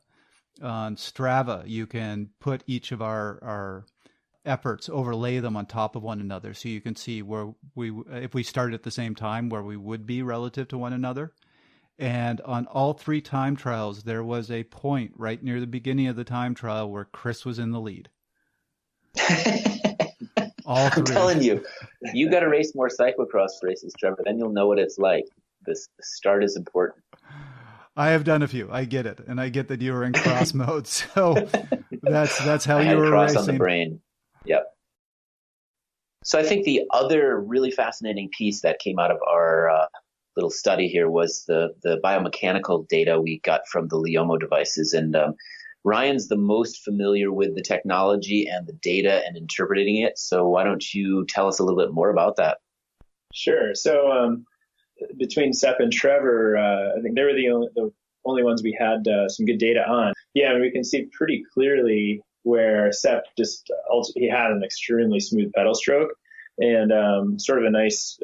Strava, you can put each of our efforts, overlay them on top of one another. So you can see where if we started at the same time, where we would be relative to one another. And on all 3 time trials, there was a point right near the beginning of the time trial where Chris was in the lead. All 3. I'm telling you, you got to race more cyclocross races, Trevor. Then you'll know what it's like. The start is important. I have done a few. I get it, and I get that you were in cross mode. So that's how you were cross racing. On the brain. Yep. So I think the other really fascinating piece that came out of our little study here was the biomechanical data we got from the Leomo devices. And Ryan's the most familiar with the technology and the data and interpreting it. So why don't you tell us a little bit more about that? Sure. So between Sepp and Trevor, I think they were the only ones we had some good data on. Yeah, we can see pretty clearly where Sepp he had an extremely smooth pedal stroke and sort of a nice,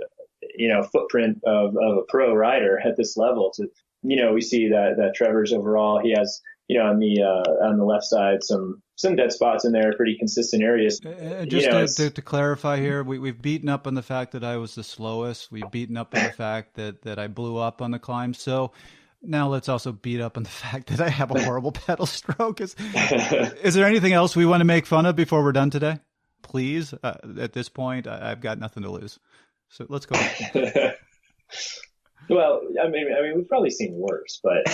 footprint of a pro rider at this level. We see that Trevor's overall, he has, on the left side, some dead spots in there, pretty consistent areas. Just to clarify here, we've beaten up on the fact that I was the slowest. We've beaten up on the fact that I blew up on the climb. So now let's also beat up on the fact that I have a horrible pedal stroke. Is there anything else we want to make fun of before we're done today? Please, at this point, I've got nothing to lose. So let's go. Well, I mean, we've probably seen worse, but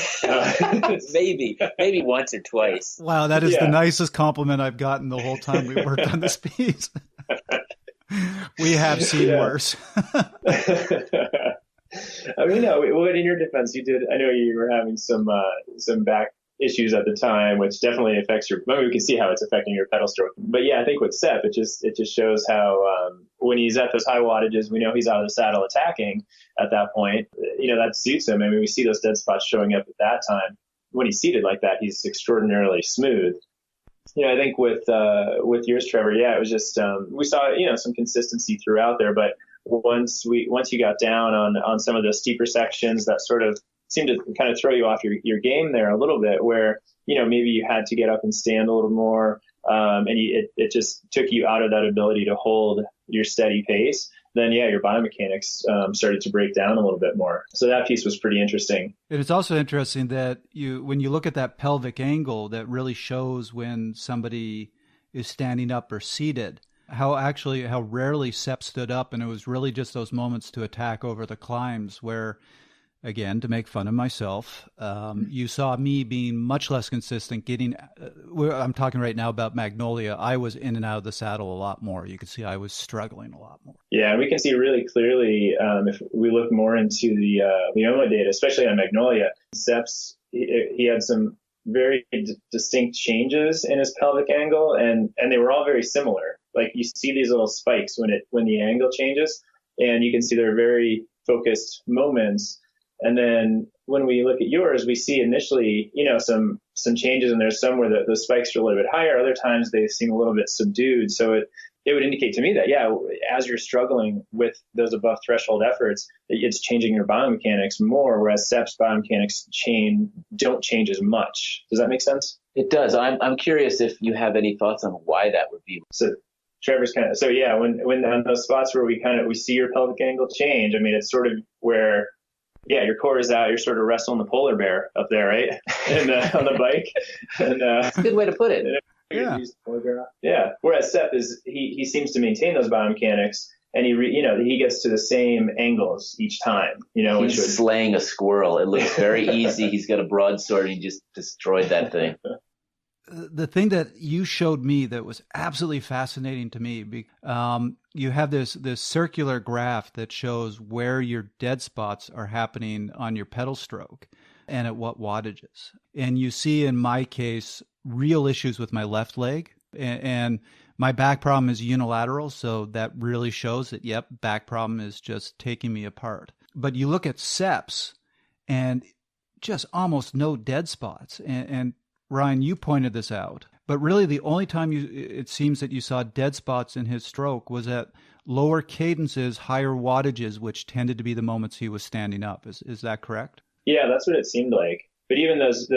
maybe once or twice. Wow, that is the nicest compliment I've gotten the whole time we worked on this piece. We have seen worse. I mean, no. In your defense, you did. I know you were having some back issues at the time, which definitely affects your. Maybe we can see how it's affecting your pedal stroke. But yeah, I think with Sepp, it just shows how when he's at those high wattages, we know he's out of the saddle attacking at that point. That suits him. I mean, we see those dead spots showing up at that time. When he's seated like that, he's extraordinarily smooth. I think with yours, Trevor, it was just we saw some consistency throughout there, but once you got down on some of the steeper sections, that sort of seemed to kind of throw you off your game there a little bit, where maybe you had to get up and stand a little more, and it just took you out of that ability to hold your steady pace. Then your biomechanics started to break down a little bit more. So that piece was pretty interesting. It is also interesting that when you look at that pelvic angle, that really shows when somebody is standing up or seated. How rarely Sepp stood up, and it was really just those moments to attack over the climbs where, again, to make fun of myself, you saw me being much less consistent, I'm talking right now about Magnolia. I was in and out of the saddle a lot more. You could see I was struggling a lot more. Yeah, and we can see really clearly if we look more into the Leoma data, especially on Magnolia, Sepp's, he had some very distinct changes in his pelvic angle, and they were all very similar. Like you see these little spikes when the angle changes, and you can see they're very focused moments. And then when we look at yours, we see initially, some changes, and there's some where the spikes are a little bit higher. Other times they seem a little bit subdued. So it would indicate to me that, as you're struggling with those above threshold efforts, it's changing your biomechanics more, whereas Sepp's biomechanics don't change as much. Does that make sense? It does. I'm curious if you have any thoughts on why that would be. So Trevor's when on those spots where we see your pelvic angle change, I mean, it's sort of where, your core is out, you're sort of wrestling the polar bear up there, right? And on the bike. And that's a good way to put it. Yeah. Whereas Sepp he seems to maintain those biomechanics, and he gets to the same angles each time. He's slaying a squirrel. It looks very easy. He's got a broadsword, and he just destroyed that thing. The thing that you showed me that was absolutely fascinating to me, you have this circular graph that shows where your dead spots are happening on your pedal stroke and at what wattages. And you see, in my case, real issues with my left leg. And my back problem is unilateral, so that really shows that, back problem is just taking me apart. But you look at Sepp's, and just almost no dead spots. And Ryan, you pointed this out, but really the only time it seems that you saw dead spots in his stroke was at lower cadences, higher wattages, which tended to be the moments he was standing up. Is that correct? Yeah, that's what it seemed like. But even those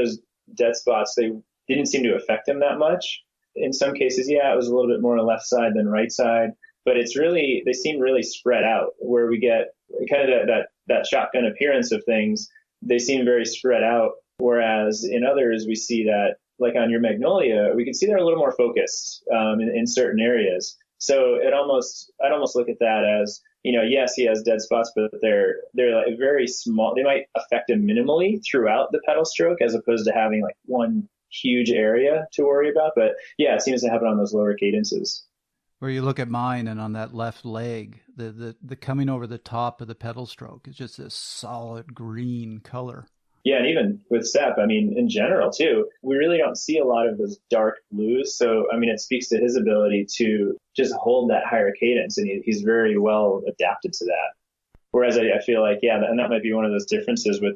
dead spots, they didn't seem to affect him that much. In some cases, it was a little bit more left side than right side, but they seem really spread out, where we get kind of that shotgun appearance of things. They seem very spread out. Whereas in others, we see that, like on your Magnolia, we can see they're a little more focused in certain areas. So I'd almost look at that as, yes, he has dead spots, but they're like very small. They might affect him minimally throughout the pedal stroke, as opposed to having like one huge area to worry about. But it seems to happen on those lower cadences. Where you look at mine, and on that left leg, the coming over the top of the pedal stroke is just this solid green color. Yeah, and even with Sepp, I mean, in general, too, we really don't see a lot of those dark blues. So, I mean, it speaks to his ability to just hold that higher cadence, and he's very well adapted to that. Whereas I feel like, and that might be one of those differences with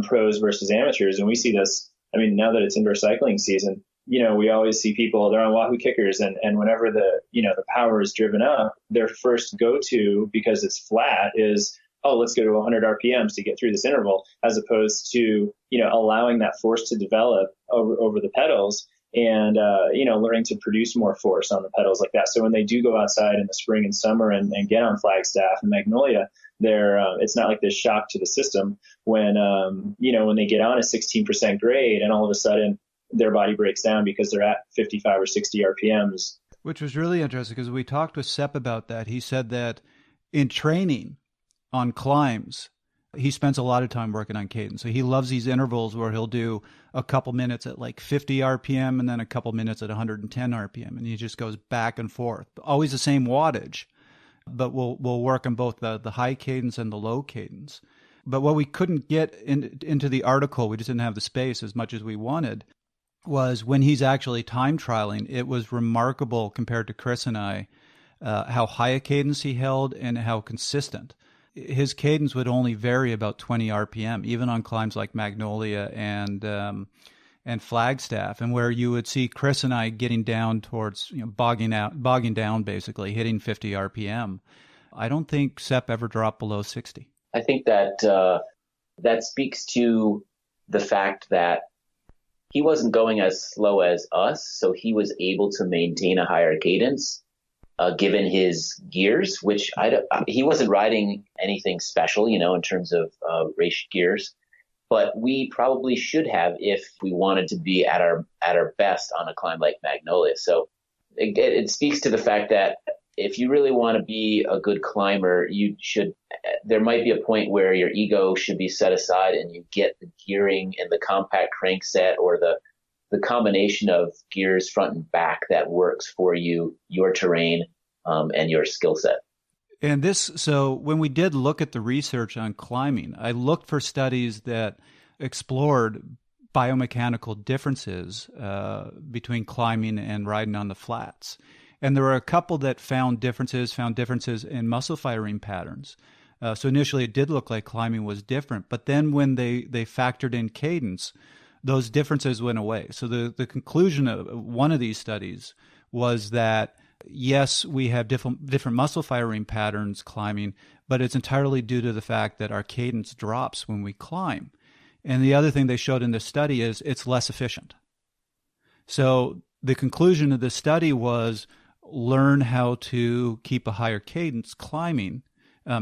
pros versus amateurs. And we see this, I mean, now that it's indoor cycling season, we always see people, they're on Wahoo kickers, and whenever the power is driven up, their first go-to, because it's flat, is, oh, let's go to 100 RPMs to get through this interval, as opposed to, allowing that force to develop over the pedals and, learning to produce more force on the pedals like that. So when they do go outside in the spring and summer and get on Flagstaff and Magnolia, it's not like this shock to the system when they get on a 16% grade and all of a sudden their body breaks down because they're at 55 or 60 RPMs. Which was really interesting because we talked with Sepp about that. He said that in training on climbs, he spends a lot of time working on cadence. So he loves these intervals where he'll do a couple minutes at like 50 RPM and then a couple minutes at 110 RPM. And he just goes back and forth. Always the same wattage, but we'll work on both the high cadence and the low cadence. But what we couldn't get into the article, we just didn't have the space as much as we wanted, was when he's actually time trialing, it was remarkable compared to Chris and I, how high a cadence he held and how consistent. His cadence would only vary about 20 RPM, even on climbs like Magnolia and Flagstaff, and where you would see Chris and I getting down towards bogging down, basically hitting 50 RPM. I don't think Sepp ever dropped below 60. I think that that speaks to the fact that he wasn't going as slow as us, so he was able to maintain a higher cadence, given his gears, which he wasn't riding anything special, in terms of race gears, but we probably should have if we wanted to be at our best on a climb like Magnolia. So it speaks to the fact that if you really want to be a good climber, there might be a point where your ego should be set aside and you get the gearing and the compact crankset or the combination of gears front and back that works for you, your terrain, and your skill set. And so when we did look at the research on climbing, I looked for studies that explored biomechanical differences between climbing and riding on the flats. And there were a couple that found differences in muscle firing patterns. So initially it did look like climbing was different, but then when they factored in cadence, those differences went away. So the conclusion of one of these studies was that, yes, we have different muscle firing patterns climbing, but it's entirely due to the fact that our cadence drops when we climb. And the other thing they showed in this study is it's less efficient. So the conclusion of the study was learn how to keep a higher cadence climbing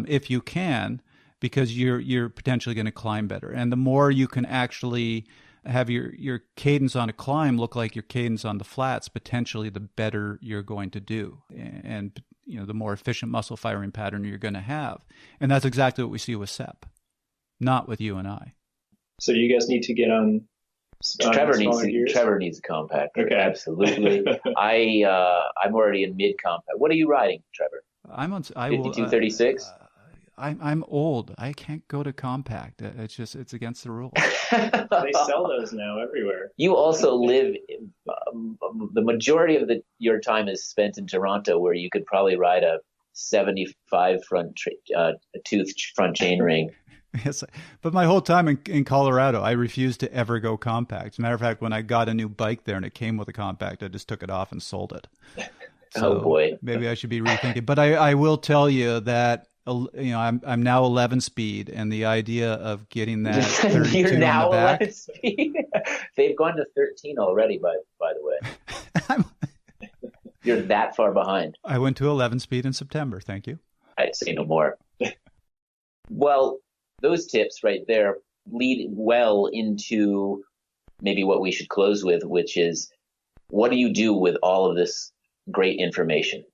if you can, because you're potentially going to climb better. And the more you can actually have your cadence on a climb look like your cadence on the flats, potentially the better you're going to do, and the more efficient muscle firing pattern you're going to have. And that's exactly what we see with Sepp, not with you and I. So you guys need to get on. Trevor needs a compact. Okay, absolutely. I'm already in mid compact. What are you riding, Trevor? I'm on 5236. I'm old. I can't go to compact. It's against the rules. They sell those now everywhere. You also live. The majority of your time is spent in Toronto, where you could probably ride a 75 tooth front chainring. Yes, but my whole time in Colorado, I refused to ever go compact. As a matter of fact, when I got a new bike there and it came with a compact, I just took it off and sold it. So oh boy, maybe I should be rethinking. But I will tell you that I'm now 11 speed, and the idea of getting that 32 You're now on the back. 11 speed. They've gone to 13 already. By the way, you're that far behind. I went to 11 speed in September. Thank you. I'd say no more. Well, those tips right there lead well into maybe what we should close with, which is, what do you do with all of this great information?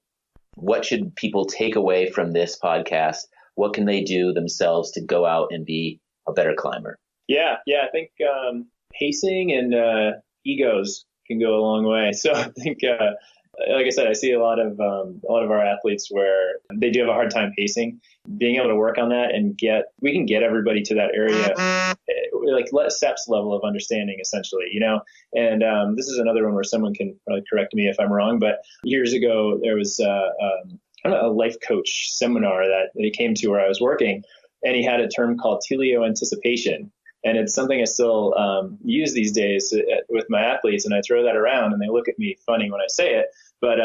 What should people take away from this podcast? What can they do themselves to go out and be a better climber? Yeah. I think pacing and egos can go a long way. So I think, like I said, I see a lot of our athletes where they do have a hard time pacing. Being able to work on that and we can get everybody to that area, like Sepp's level of understanding, essentially, And this is another one where someone can probably correct me if I'm wrong, but years ago there was a life coach seminar that he came to where I was working, and he had a term called teleo anticipation. And it's something I still use these days with my athletes, and I throw that around, and they look at me funny when I say it. But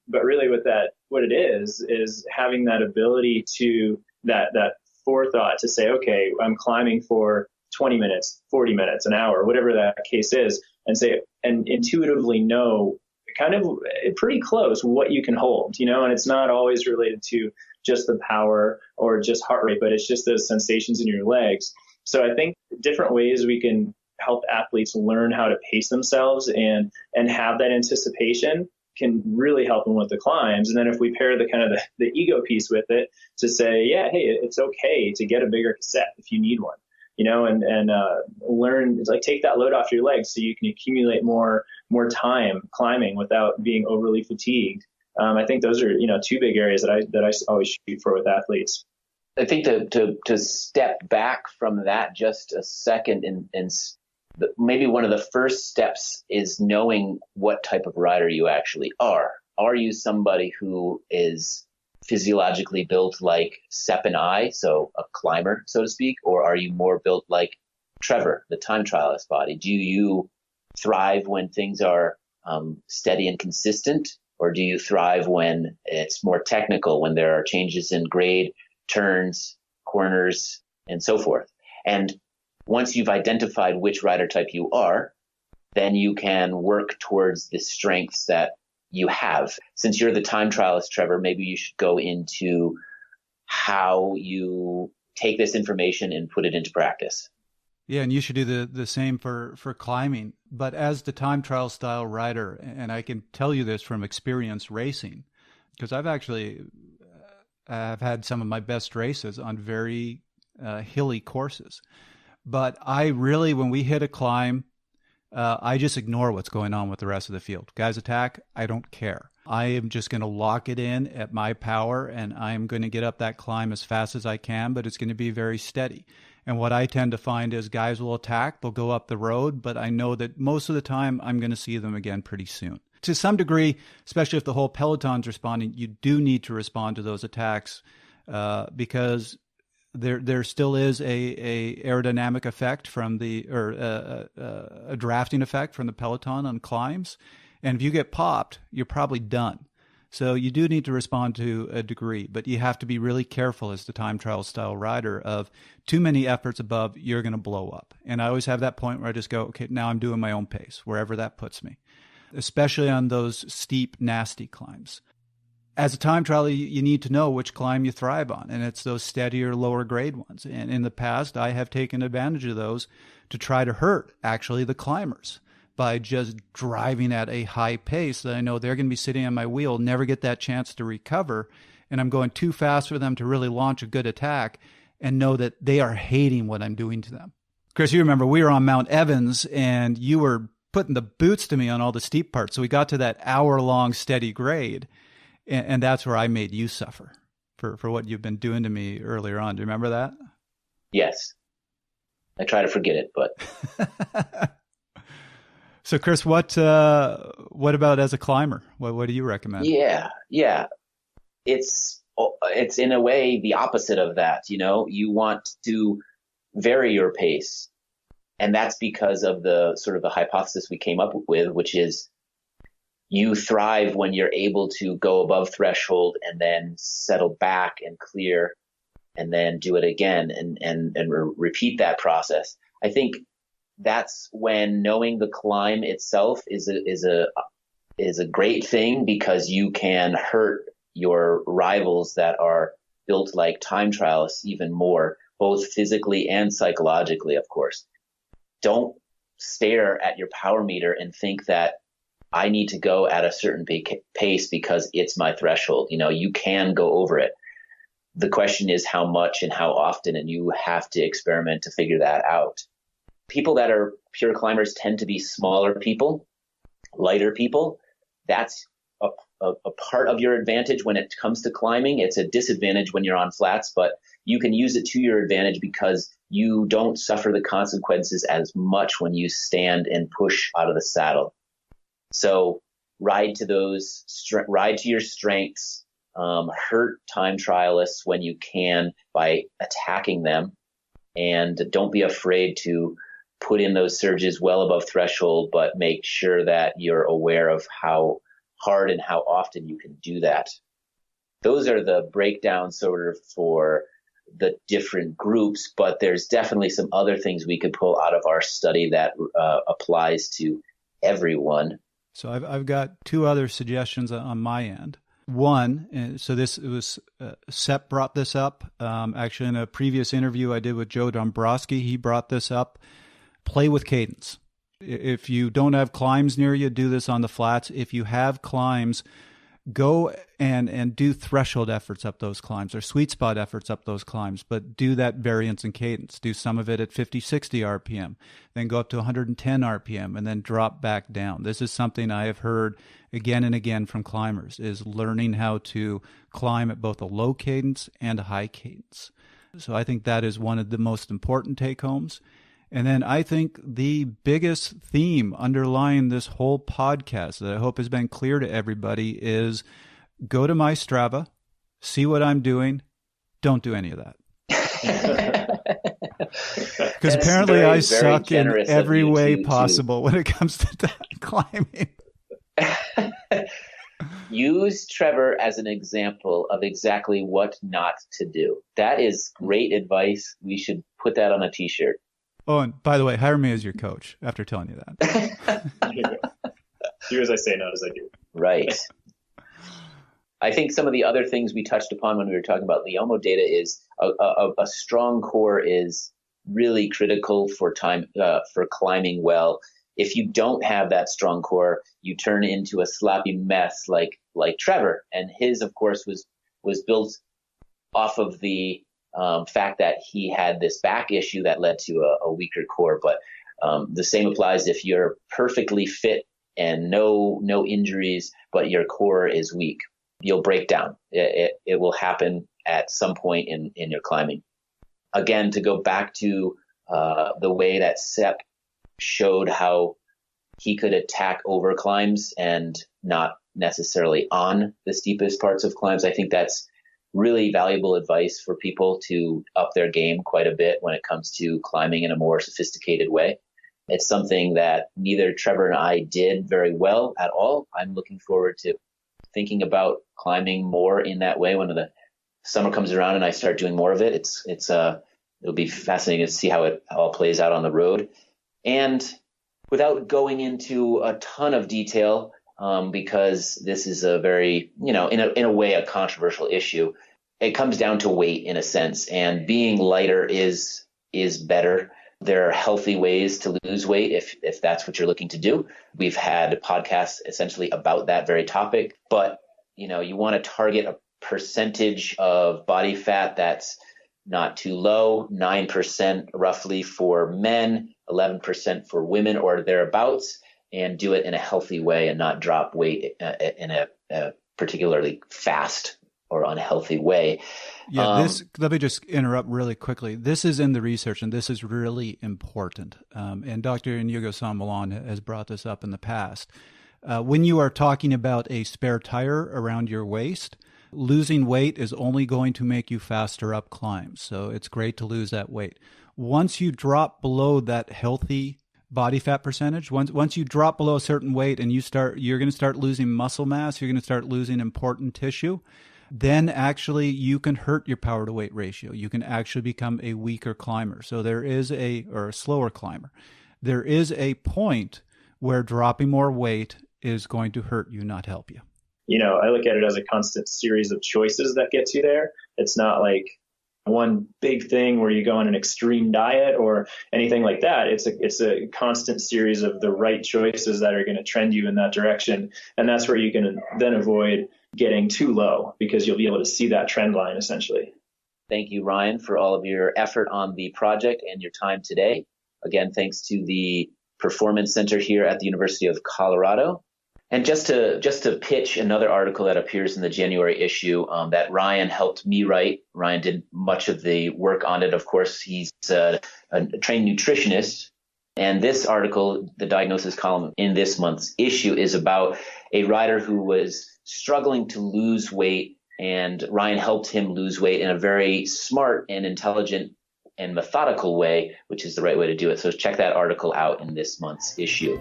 really, with that, what it is having that ability to that forethought to say, okay, I'm climbing for 20 minutes, 40 minutes, an hour, whatever that case is, and intuitively know kind of pretty close what you can hold, and it's not always related to just the power or just heart rate, but it's just those sensations in your legs. So I think different ways we can help athletes learn how to pace themselves and have that anticipation can really help them with the climbs. And then if we pair the ego piece with it to say, yeah, hey, it's okay to get a bigger cassette if you need one, and learn, it's like take that load off your legs so you can accumulate more time climbing without being overly fatigued. I think those are, two big areas that I always shoot for with athletes. I think to step back from that just a second, and maybe one of the first steps is knowing what type of rider you actually are. Are you somebody who is physiologically built like Sepp and I, so a climber, so to speak, or are you more built like Trevor, the time trialist body? Do you thrive when things are steady and consistent, or do you thrive when it's more technical, when there are changes in grade, turns, corners, and so forth? And once you've identified which rider type you are, then you can work towards the strengths that you have. Since you're the time trialist, Trevor, maybe you should go into how you take this information and put it into practice. Yeah, and you should do the same for climbing. But as the time trial style rider, and I can tell you this from experience racing, because I've had some of my best races on very hilly courses. But I really, when we hit a climb, I just ignore what's going on with the rest of the field. Guys attack, I don't care. I am just going to lock it in at my power, and I'm going to get up that climb as fast as I can, but it's going to be very steady. And what I tend to find is guys will attack, they'll go up the road, but I know that most of the time I'm going to see them again pretty soon. To some degree, especially if the whole peloton's responding, you do need to respond to those attacks because there still is a aerodynamic effect from a drafting effect from the peloton on climbs. And if you get popped, you're probably done. So you do need to respond to a degree, but you have to be really careful as the time trial style rider of too many efforts above, you're going to blow up. And I always have that point where I just go, okay, now I'm doing my own pace, wherever that puts me, especially on those steep, nasty climbs. As a time trialer, you need to know which climb you thrive on, and it's those steadier, lower grade ones. And in the past, I have taken advantage of those to try to hurt, actually, the climbers by just driving at a high pace that I know they're going to be sitting on my wheel, never get that chance to recover, and I'm going too fast for them to really launch a good attack and know that they are hating what I'm doing to them. Chris, you remember we were on Mount Evans, and you were putting the boots to me on all the steep parts. So we got to that hour-long steady grade, and that's where I made you suffer for what you've been doing to me earlier on. Do you remember that? Yes. I try to forget it, but... So, Chris, what about as a climber? What do you recommend? Yeah. It's in a way the opposite of that. You want to vary your pace, and that's because of the sort of the hypothesis we came up with, which is you thrive when you're able to go above threshold and then settle back and clear, and then do it again and repeat that process. I think that's when knowing the climb itself is a great thing, because you can hurt your rivals that are built like time trialists even more, both physically and psychologically, of course. Don't stare at your power meter and think that I need to go at a certain pace because it's my threshold. You can go over it. The question is how much and how often, and you have to experiment to figure that out. People that are pure climbers tend to be smaller people, lighter people. That's a part of your advantage when it comes to climbing. It's a disadvantage when you're on flats, but you can use it to your advantage because you don't suffer the consequences as much when you stand and push out of the saddle. So ride to your strengths, hurt time trialists when you can by attacking them, and don't be afraid to put in those surges well above threshold, but make sure that you're aware of how hard and how often you can do that. Those are the breakdowns sort of for the different groups, but there's definitely some other things we could pull out of our study that applies to everyone. So I've got two other suggestions on my end. One, so this was Sepp brought this up. Actually, in a previous interview I did with Joe Dombrowski, he brought this up. Play with cadence. If you don't have climbs near you, do this on the flats. If you have climbs, go and do threshold efforts up those climbs or sweet spot efforts up those climbs, but do that variance in cadence. Do some of it at 50, 60 RPM, then go up to 110 RPM and then drop back down. This is something I have heard again and again from climbers, is learning how to climb at both a low cadence and a high cadence. So I think that is one of the most important take-homes. And then I think the biggest theme underlying this whole podcast that I hope has been clear to everybody is go to my Strava, see what I'm doing, don't do any of that. Because apparently I suck in every way possible when it comes to climbing. Use Trevor as an example of exactly what not to do. That is great advice. We should put that on a t-shirt. Oh, and by the way, hire me as your coach after telling you that. Do as I say, not as I do. Right. I think some of the other things we touched upon when we were talking about Leomo data is a strong core is really critical for climbing well. If you don't have that strong core, you turn into a sloppy mess like Trevor. And his, of course, was built off of the fact that he had this back issue that led to a weaker core. But the same applies if you're perfectly fit and no injuries, but your core is weak. You'll break down. It will happen at some point in your climbing. Again, to go back to the way that Sepp showed how he could attack over climbs and not necessarily on the steepest parts of climbs, I think that's really valuable advice for people to up their game quite a bit when it comes to climbing in a more sophisticated way. It's something that neither Trevor and I did very well at all. I'm looking forward to thinking about climbing more in that way when the summer comes around and I start doing more of it. It'll be fascinating to see how it all plays out on the road. And without going into a ton of detail, because this is a very, in a way, a controversial issue. It comes down to weight in a sense, and being lighter is better. There are healthy ways to lose weight if that's what you're looking to do. We've had podcasts essentially about that very topic, but you want to target a percentage of body fat that's not too low, 9% roughly for men, 11% for women or thereabouts, and do it in a healthy way and not drop weight in a particularly fast or unhealthy way. Yeah, let me just interrupt really quickly. This is in the research, and this is really important. And Dr. Inigo-san Milan has brought this up in the past. When you are talking about a spare tire around your waist, losing weight is only going to make you faster up climbs. So it's great to lose that weight. Once you drop below that healthy body fat percentage, once you drop below a certain weight and you're going to start losing muscle mass, you're going to start losing important tissue, then actually you can hurt your power to weight ratio. You can actually become a weaker climber. So or a slower climber. There is a point where dropping more weight is going to hurt you, not help you. I look at it as a constant series of choices that gets you there. It's not like one big thing where you go on an extreme diet or anything like that. It's a constant series of the right choices that are going to trend you in that direction. And that's where you can then avoid getting too low, because you'll be able to see that trend line essentially. Thank you, Ryan, for all of your effort on the project and your time today. Again, thanks to the Performance Center here at the University of Colorado. And just to pitch another article that appears in the January issue that Ryan helped me write. Ryan did much of the work on it. Of course, he's a trained nutritionist. And this article, the diagnosis column in this month's issue, is about a rider who was struggling to lose weight. And Ryan helped him lose weight in a very smart and intelligent and methodical way, which is the right way to do it. So check that article out in this month's issue.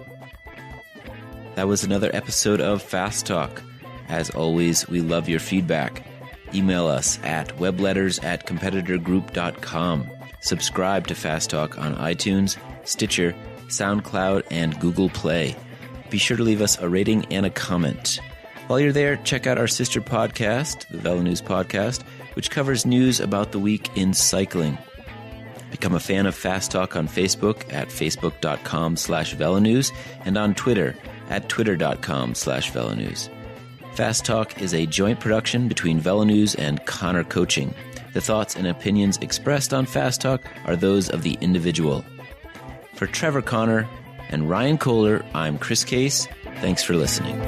That was another episode of Fast Talk. As always, we love your feedback. Email us at webletters@competitorgroup.com. Subscribe to Fast Talk on iTunes, Stitcher, SoundCloud, and Google Play. Be sure to leave us a rating and a comment. While you're there, check out our sister podcast, the Velo News Podcast, which covers news about the week in cycling. Become a fan of Fast Talk on Facebook at facebook.com/VeloNews and on Twitter at twitter.com/VeloNews. Fast Talk is a joint production between Velo News and Connor Coaching. The thoughts and opinions expressed on Fast Talk are those of the individual. For Trevor Connor and Ryan Kohler, I'm Chris Case. Thanks for listening.